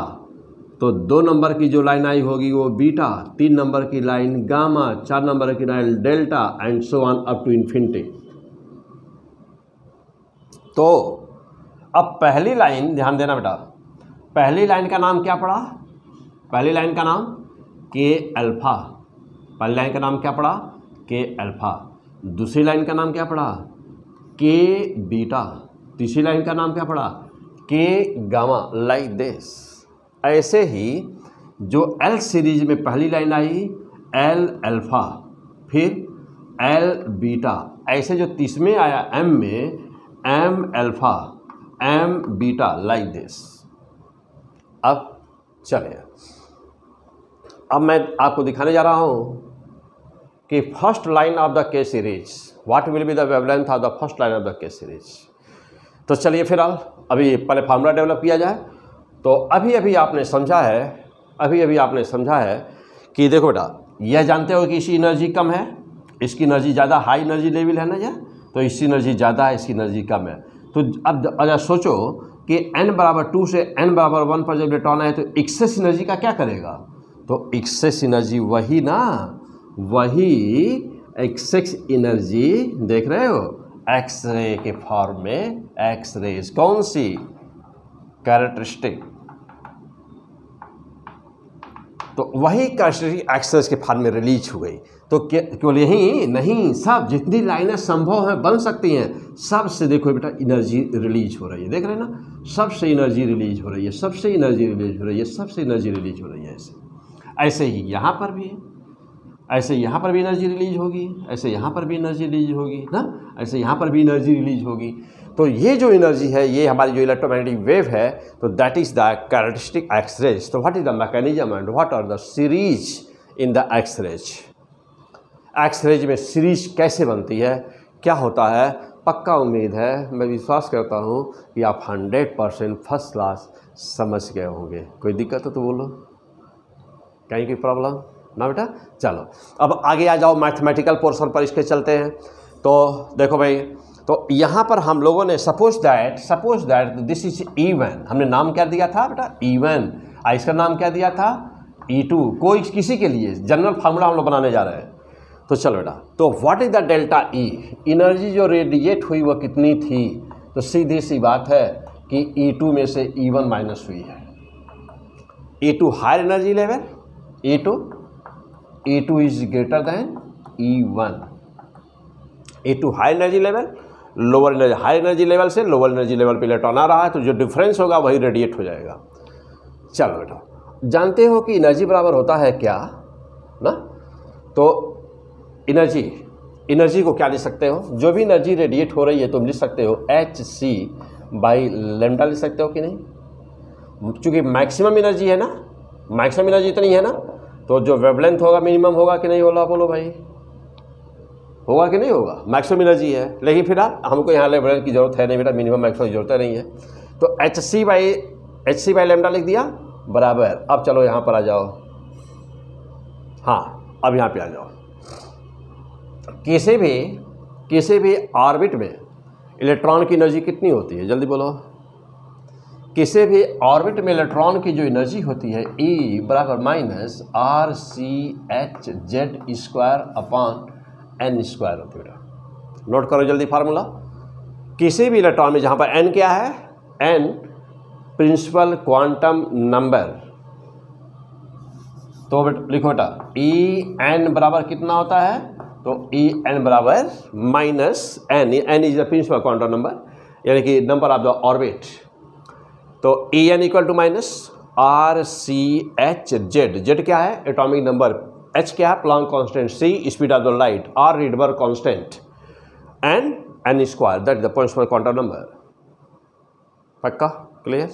तो 2 नंबर की जो लाइन आई होगी वो बीटा, 3 नंबर की लाइन गामा, 4 नंबर की line delta, and so on up to infinity. तो अब पहली लाइन, ध्यान देना बेटा, पहली लाइन का नाम क्या पड़ा? पहली लाइन का नाम के अल्फा। पहली लाइन का नाम क्या पड़ा? के अल्फा। दूसरी लाइन का नाम क्या पड़ा? के बीटा। तीसरी लाइन का नाम क्या पड़ा? के गामा, लाइक दिस। ऐसे ही जो एल सीरीज में पहली लाइन आई एल अल्फा, फिर एल बीटा, ऐसे जो तीसरे आया एम में M alpha, M beta, like this. अब चलिए, अब मैं आपको दिखाने जा रहा हूं कि फर्स्ट लाइन ऑफ द के series, what will be the wavelength of the first line of the के सीरीज। तो चलिए फिर अभी पहले फार्मूला डेवलप किया जाए। तो अभी आपने समझा है, कि देखो बेटा, यह जानते हो कि इसकी एनर्जी कम है, इसकी एनर्जी ज़्यादा, हाई एनर्जी लेवल है ना यह, तो इसकी एनर्जी ज़्यादा है, इसकी एनर्जी कम है। तो अब अगर सोचो कि n बराबर 2 से n बराबर 1 पर जब इलेक्ट्रॉन आए तो एक्सेस एनर्जी का क्या करेगा? तो एक्सेस एनर्जी वही ना, वही एक्सेस एनर्जी देख रहे हो एक्सरे के फॉर्म में, एक्सरेज कौन सी? कैरेक्टरिस्टिक। तो वही कैरेक्टरिस्टिक एक्सरेज के फॉर्म में रिलीज हो गई। तो केवल यही नहीं, सब जितनी लाइनें संभव हैं बन सकती हैं, सबसे देखो बेटा एनर्जी रिलीज हो रही है, देख रहे हैं ना, सबसे एनर्जी रिलीज हो रही है, सबसे एनर्जी रिलीज हो रही है, सबसे एनर्जी रिलीज हो रही है। ऐसे ही यहाँ पर भी है, ऐसे यहाँ पर भी एनर्जी रिलीज होगी, ऐसे यहाँ पर भी एनर्जी रिलीज होगी ना, ऐसे यहाँ पर भी एनर्जी रिलीज होगी। तो ये जो एनर्जी है, ये हमारी जो इलेक्ट्रोमैग्नेटिक वेव है, तो that is the characteristic X rays. तो what is the mechanism and what are the series in the X rays. X rays में सीरीज कैसे बनती है, क्या होता है, पक्का उम्मीद है, मैं विश्वास करता हूँ कि आप 100% फर्स्ट क्लास समझ गए होंगे। कोई दिक्कत हो तो बोलो, कहीं की प्रॉब्लम ना बेटा। चलो अब आगे आ जाओ, मैथमेटिकल पोर्शन पर इसके चलते हैं। तो देखो भाई, तो यहाँ पर हम लोगों ने suppose that this is even, हमने नाम क्या दिया था बेटा? इवन। इसका नाम क्या दिया था, E2, कोई किसी के लिए जनरल फार्मूला हम लोग बनाने जा रहे हैं। तो चलो बेटा, तो what is the delta E, energy जो रेडिएट हुई वो कितनी थी, तो सीधी सी बात है कि E2 में से E1 माइनस हुई है। E2 higher energy level, E2 is greater than E1। E2 high energy level, lower energy, high energy level से लोअर एनर्जी लेवल पे इलेक्ट्रॉन आ रहा है, तो जो डिफरेंस होगा वही रेडिएट हो जाएगा। चलो बेटा, जानते हो कि एनर्जी बराबर होता है क्या ना, तो एनर्जी को क्या लिख सकते हो, जो भी एनर्जी रेडिएट हो रही है तुम लिख सकते हो hc/λ लिख सकते हो कि नहीं, चूँकि मैक्सिमम एनर्जी है ना, मैक्सिमम एनर्जी इतनी है ना, तो जो वेवलेंथ होगा मिनिमम होगा कि नहीं होगा, बोलो भाई, होगा कि नहीं होगा, मैक्सिमम एनर्जी है। लेकिन फिलहाल हमको यहाँ वेवलेंथ की जरूरत है नहीं बेटा, मिनिमम मैक्सिमम की जरूरत नहीं है, तो hc/λ लिख दिया बराबर। अब चलो यहाँ पर आ जाओ, हाँ अब यहाँ पे आ जाओ, किसी भी ऑर्बिट में इलेक्ट्रॉन की एनर्जी कितनी होती है, जल्दी बोलो। किसी भी ऑर्बिट में इलेक्ट्रॉन की जो एनर्जी होती है E बराबर माइनस RC/h/n² होती है बेटा। नोट करो जल्दी फार्मूला, किसी भी इलेक्ट्रॉन में जहाँ पर n क्या है, n प्रिंसिपल क्वांटम नंबर, तो लिखो बेटा En बराबर कितना होता है, तो En बराबर minus n is the principal quantum number, यानी कि नंबर ऑफ द ऑर्बिट। तो En equal to minus RCHZ, Z क्या है एटॉमिक नंबर, H क्या है Planck constant, C speed of the light, R Rydberg constant, and n² that is the principal quantum number. पक्का clear?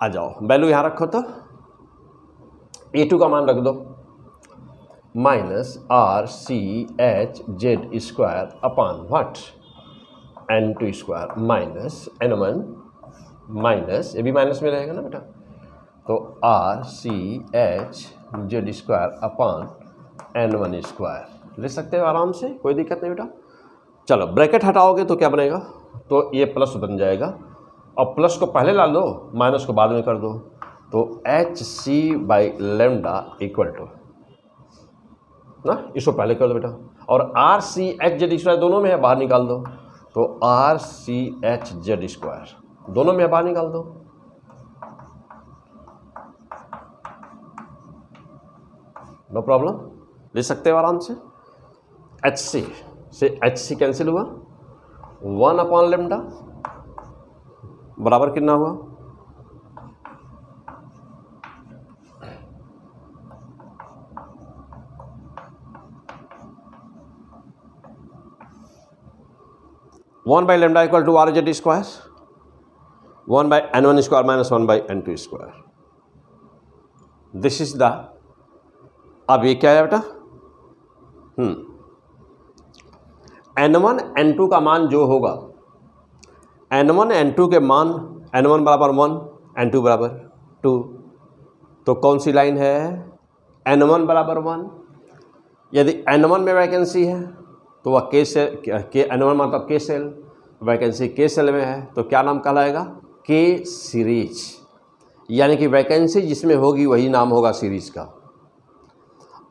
आ जाओ, value यहाँ रखो, तो E2 का मान रख दो minus RCHZ² upon what n2² minus n1 minus, ये भी माइनस में रहेगा ना बेटा, तो RCHZ² अपॉन n1² ले सकते हो आराम से, कोई दिक्कत नहीं बेटा। चलो ब्रैकेट हटाओगे तो क्या बनेगा, तो ये प्लस बन जाएगा, और प्लस को पहले ला लो, माइनस को बाद में कर दो, तो hc/λ इक्वल टू ना, इसको पहले कर दो बेटा, और RCHZ² दोनों में है, बाहर निकाल दो, तो RCHZ² दोनों में है, बाहर निकाल दो, नो प्रॉब्लम, ले सकते हो आराम से। HC से HC कैंसिल हुआ, 1/λ बराबर कितना हुआ, one by λ equal to RZ², 1/n1² minus 1/n2²। This is the, अब ये क्या है बेटा, n1 n2 का मान जो होगा, n1 n2 के मान, n1 बराबर 1, n2 बराबर 2, तो कौन सी लाइन है, n1 बराबर 1। यदि n1 में वैकेंसी है तो वह K सेल, n1 मतलब K shell, vacancy K shell में है, तो क्या नाम कहलाएगा, K सीरीज, यानी कि वैकेंसी जिसमें होगी वही नाम होगा सीरीज का।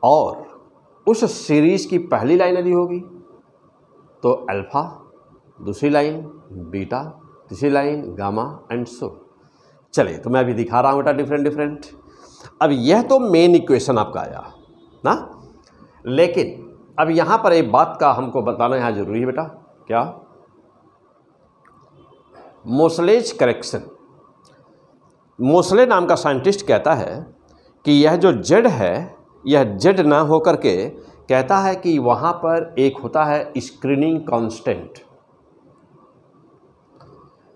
और उस सीरीज की पहली लाइन यदि होगी तो अल्फा, दूसरी लाइन बीटा, तीसरी लाइन गामा एंड सो। चलिए, तो मैं अभी दिखा रहा हूँ बेटा डिफरेंट। अब यह तो मेन इक्वेशन आपका आया ना, लेकिन अब यहाँ पर एक बात का हमको बताना यहाँ जरूरी है बेटा, क्या, मोसलेज करेक्शन। मोसले नाम का साइंटिस्ट कहता है कि यह जो जेड है, यह जेड ना होकर के कहता है कि वहाँ पर एक होता है स्क्रीनिंग कांस्टेंट,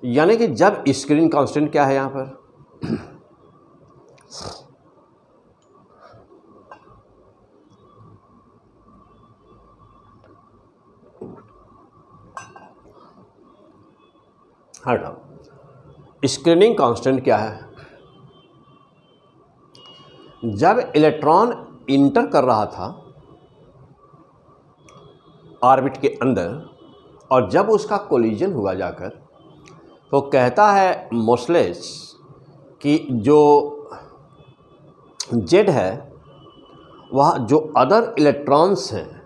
यानी कि जब स्क्रीनिंग कांस्टेंट क्या है यहाँ पर, हटाओ, स्क्रीनिंग कांस्टेंट क्या है, जब इलेक्ट्रॉन इंटर कर रहा था ऑर्बिट के अंदर और जब उसका कोलिजन हुआ जाकर, तो कहता है मोसलेज कि जो Z है वह जो अदर इलेक्ट्रॉन्स हैं,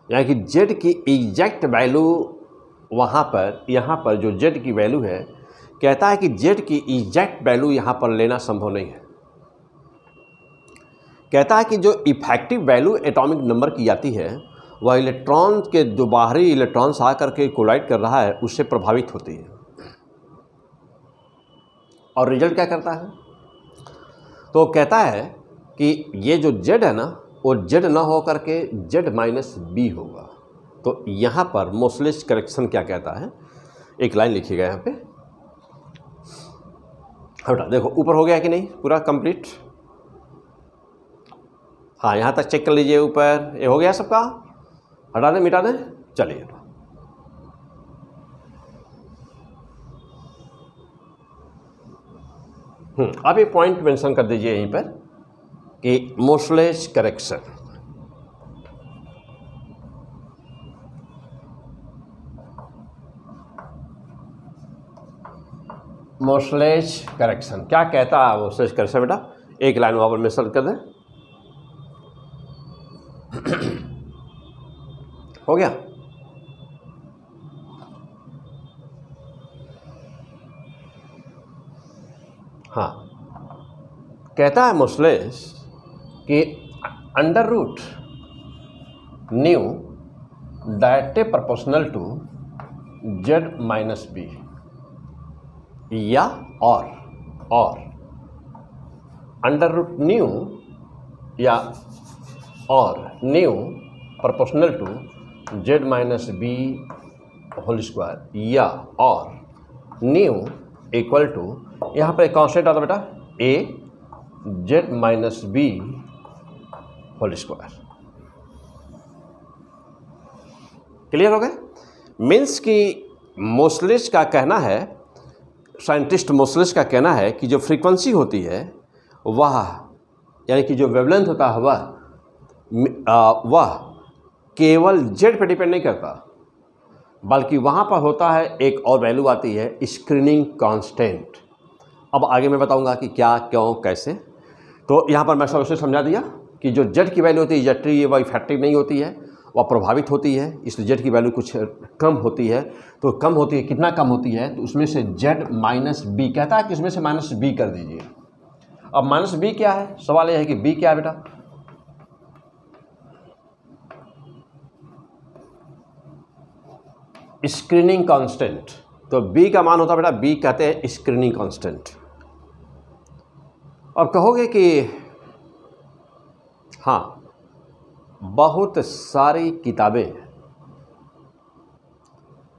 यानी कि Z की एग्जैक्ट वैल्यू वहाँ पर, यहाँ पर जो Z की वैल्यू है, कहता है कि Z की एग्जैक्ट वैल्यू यहाँ पर लेना संभव नहीं है। कहता है कि जो इफेक्टिव वैल्यू एटॉमिक नंबर की जाती है वह इलेक्ट्रॉन के जो बाहरी इलेक्ट्रॉन्स आकर के कोलाइड कर रहा है उससे प्रभावित होती है। और रिजल्ट क्या करता है? तो कहता है कि ये जो Z है ना वो Z ना हो करके Z-B होगा। तो यहाँ पर मोसलेस करेक्शन क्या कहता है, एक लाइन लिखिएगा यहाँ पे। हटा देखो ऊपर हो गया कि नहीं पूरा कंप्लीट? हाँ यहाँ तक चेक कर लीजिए, ऊपर ये हो गया सबका, हटा दें मिटा दें, चलिए। अब ये पॉइंट मेंशन कर दीजिए यहीं पर कि मोसलेस करेक्शन। मोसलेस करेक्शन क्या कहता है? मोसलेस करेक्शन बेटा एक लाइन वहाँ पर मेंशन कर दें। हो गया? हाँ, कहता है मोसलेस कि under root nu directly proportional to Z-B या और अंडर रूट न्यू या और nu proportional to Z-B whole square या और न्यू इक्वल टू, यहाँ पर एक कॉन्स्टेंट आता बेटा A Z-B whole square. Clear हो गया? मीन्स कि मोसलेस का कहना है, साइंटिस्ट मोसलेस का कहना है कि जो फ्रीक्वेंसी होती है वह, यानी कि जो वेवलेंथ होता है वह केवल Z पे डिपेंड नहीं करता, बल्कि वहाँ पर होता है एक और वैल्यू आती है स्क्रीनिंग कांस्टेंट। अब आगे मैं बताऊंगा कि क्या, क्यों, कैसे। तो यहाँ पर मैं सबसे समझा दिया कि जो Z की वैल्यू होती है Z वह इफेक्टिव नहीं होती है, वह प्रभावित होती है, इसलिए Z की वैल्यू कुछ कम होती है। तो कम होती है, कितना कम होती है? तो उसमें से Z-B कहता है कि इसमें से -B कर दीजिए। अब -B क्या है? सवाल यह है कि B क्या है बेटा? Screening constant. तो B का मान होता है बेटा, B कहते हैं स्क्रीनिंग कांस्टेंट। और कहोगे कि हाँ, बहुत सारी किताबें,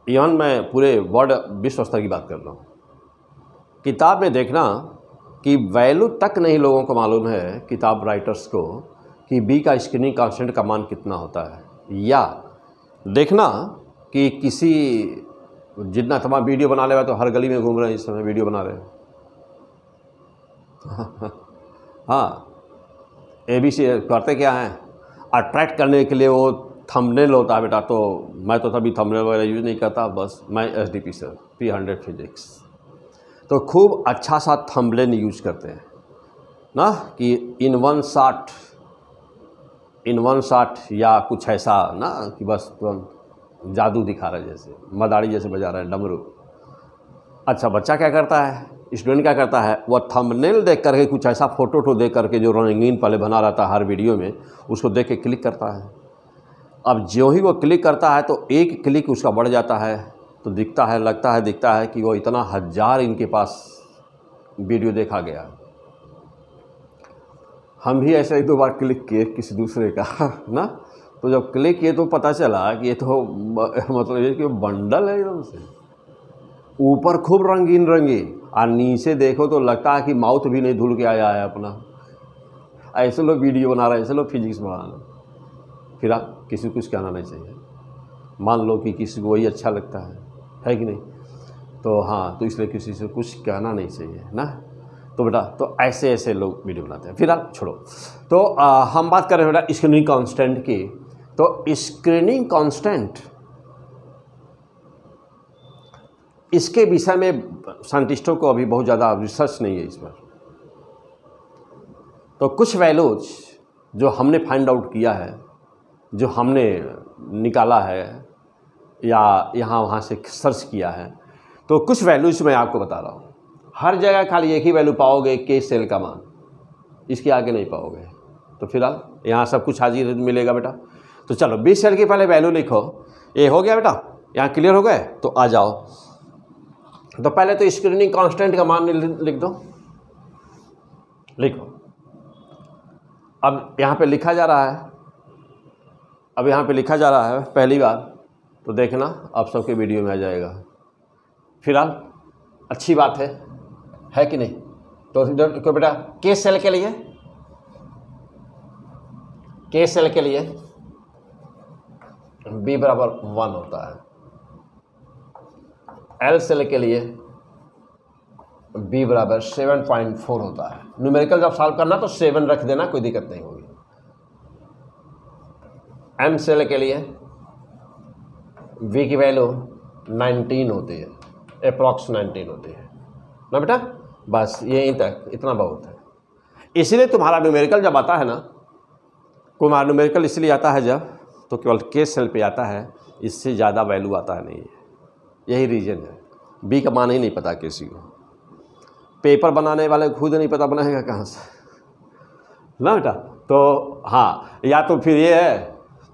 इवन मैं पूरे वर्ल्ड विश्व स्तर की बात कर रहा हूँ, किताब में देखना कि वैल्यू तक नहीं लोगों को मालूम है, किताब राइटर्स को, कि B का स्क्रीनिंग कांस्टेंट का मान कितना होता है। या देखना कि किसी, जितना तमाम वीडियो बना ले, तो हर गली में घूम रहे हैं इस समय वीडियो बना रहे हैं। हाँ, ABC करते क्या हैं, अट्रैक्ट करने के लिए वो थंबनेल होता है बेटा। तो मैं तो तभी थंबनेल वगैरह यूज़ नहीं करता, बस मैं SDP सर P100 फिजिक्स, तो खूब अच्छा सा थंबनेल यूज करते हैं ना, कि इन वन शॉट या कुछ ऐसा ना, कि बस जादू दिखा रहा है, जैसे मदारी जैसे बजा रहा है डमरू। अच्छा, बच्चा क्या करता है, स्टूडेंट क्या करता है, वह थंबनेल देख करके कुछ ऐसा फोटो देख करके जो रंगीन पहले बना रहता है हर वीडियो में, उसको देख के क्लिक करता है। अब जो ही वो क्लिक करता है तो एक क्लिक उसका बढ़ जाता है, तो दिखता है कि वो इतना 1000 इनके पास वीडियो देखा गया। हम भी ऐसे 1-2 बार क्लिक किए किसी दूसरे का ना, तो जब क्लिक किए तो पता चला कि ये तो मतलब ये कि बंडल है एकदम से, ऊपर खूब रंगीन और नीचे देखो तो लगता है कि माउथ भी नहीं धुल के आया है अपना। ऐसे लोग वीडियो बना रहे हैं, ऐसे लोग फिजिक्स बना रहे हैं। फिर आप किसी को कुछ कहना नहीं चाहिए, मान लो कि किसी को वही अच्छा लगता है कि नहीं, तो हाँ, तो इसलिए किसी से कुछ कहना नहीं चाहिए ना। तो बेटा, तो ऐसे लोग वीडियो बनाते हैं। फिर आप छोड़ो, तो हम बात कर रहे हैं बेटा स्क्रीनिंग कांस्टेंट की। तो स्क्रीनिंग कांस्टेंट, इसके विषय में साइंटिस्टों को अभी बहुत ज़्यादा रिसर्च नहीं है इस पर। तो कुछ वैल्यूज जो हमने फाइंड आउट किया है, जो हमने निकाला है या यहाँ वहाँ से सर्च किया है, तो कुछ वैल्यूज मैं आपको बता रहा हूँ। हर जगह खाली एक ही वैल्यू पाओगे के सेल का मान, इसके आगे नहीं पाओगे। तो फिलहाल यहाँ सब कुछ हाजिर मिलेगा बेटा। तो चलो बी सेल की पहले वैल्यू लिखो। ये हो गया बेटा, यहाँ क्लियर हो गए? तो आ जाओ। तो पहले तो स्क्रीनिंग कांस्टेंट का मान लिख दो, लिखो। अब यहाँ पे लिखा जा रहा है, अब यहाँ पे लिखा जा रहा है पहली बार, तो देखना आप सबके वीडियो में आ जाएगा। फिलहाल अच्छी बात है कि नहीं? तो इधर बेटा के सेल के लिए, के सेल के लिए b बराबर 1 होता है। एल सेल के लिए b बराबर 7.4 होता है। न्यूमेरिकल जब सॉल्व करना तो 7 रख देना, कोई दिक्कत नहीं होगी। एम सेल के लिए v की वैल्यू 19 होती है, अप्रॉक्स 19 होती है ना बेटा। बस यहीं तक, इतना बहुत है। इसलिए तुम्हारा न्यूमेरिकल जब आता है ना, तुम्हारा न्यूमेरिकल इसलिए आता है जब, तो केवल के सेल पे आता है, इससे ज़्यादा वैल्यू आता है नहीं है। यही रीज़न है। बी का मान ही नहीं पता किसी को। पेपर बनाने वाले खुद नहीं पता बनाएगा कहाँ से ना बेटा। तो हाँ, या तो फिर ये है,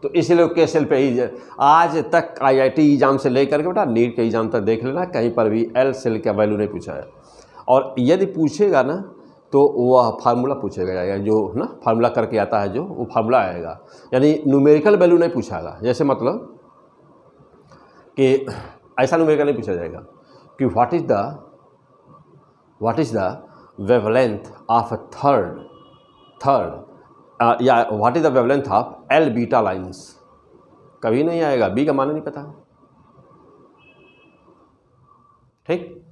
तो इसलिए के सेल पे ही आज तक IIT एग्जाम से लेकर के बेटा नीट के एग्जाम तक देख लेना, कहीं पर भी एल सेल का वैल्यू नहीं पूछा है। और यदि पूछेगा ना तो वह फार्मूला पूछेगा, या जो ना फार्मूला करके आता है जो, वो फार्मूला आएगा। यानी न्यूमेरिकल वैल्यू नहीं पूछागा। जैसे मतलब कि ऐसा न्यूमेरिकल नहीं पूछा जाएगा कि what is the wavelength of third या what is the wavelength of L beta lines. कभी नहीं आएगा, बी का मान नहीं पता। ठीक,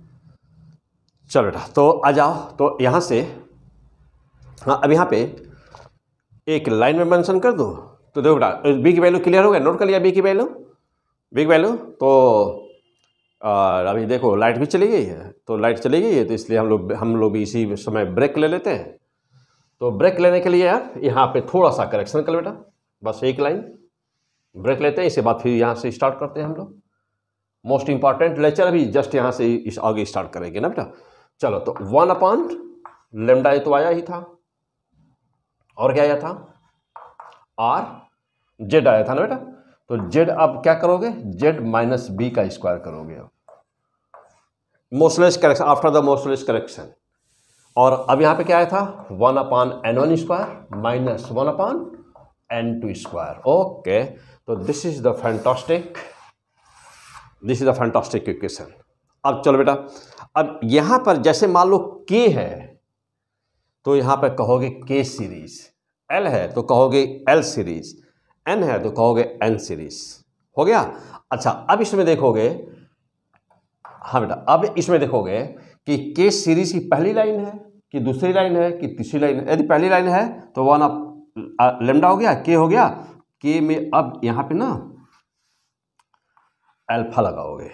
चलो बेटा तो आ जाओ। तो यहाँ से हाँ, अब यहाँ पे एक लाइन में मेंशन कर दो। तो देखो बेटा, बी की वैल्यू क्लियर हो गया, नोट कर लिया बी की वैल्यू। तो अभी देखो लाइट भी चली गई है, तो लाइट चली गई है, तो इसलिए हम लोग भी इसी समय ब्रेक ले लेते हैं। तो ब्रेक लेने के लिए यार यहाँ पे थोड़ा सा करेक्शन कर बेटा, बस एक लाइन ब्रेक लेते हैं। इसके बाद फिर यहाँ से स्टार्ट करते हैं हम लोग। मोस्ट इंपॉर्टेंट लेक्चर अभी जस्ट यहाँ से इस आगे स्टार्ट करेंगे ना बेटा। चलो तो 1/λ ये तो आया ही था, और क्या आया था? r z आया था ना बेटा। तो z अब क्या करोगे? z माइनस बी का स्क्वायर करोगे अब, motionless correction, after the motionless correction. और अब यहाँ पे क्या आया था? 1/n1 square minus 1/n2 square. Okay, तो this is the fantastic equation. अब चलो बेटा, अब यहाँ पर जैसे मान लो k है, तो यहाँ पर कहोगे k सीरीज, l है तो कहोगे l सीरीज, n है तो कहोगे n सीरीज। हो गया? अच्छा, अब इसमें देखोगे, हाँ बेटा, अब इसमें देखोगे कि k सीरीज की पहली लाइन है कि दूसरी लाइन है कि तीसरी लाइन है। यदि पहली लाइन है तो 1/λ हो गया, k हो गया। k में अब यहाँ पे ना अल्फा लगाओगे।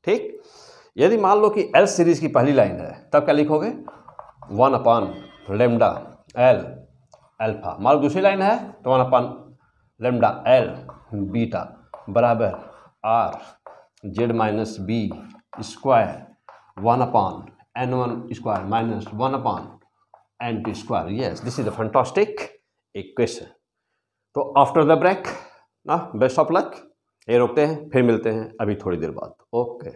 ठीक, यदि मान लो कि L सीरीज की पहली लाइन है, तब क्या लिखोगे? 1/λ L अल्फा। मान लो दूसरी लाइन है तो 1/λ L बीटा बराबर r z minus B square 1/n1 square minus 1/n2 square. Yes, this is the fantastic equation. तो आफ्टर द ब्रेक ना, बेस्ट ऑफ लक। ये रोकते हैं, फिर मिलते हैं अभी थोड़ी देर बाद। ओके।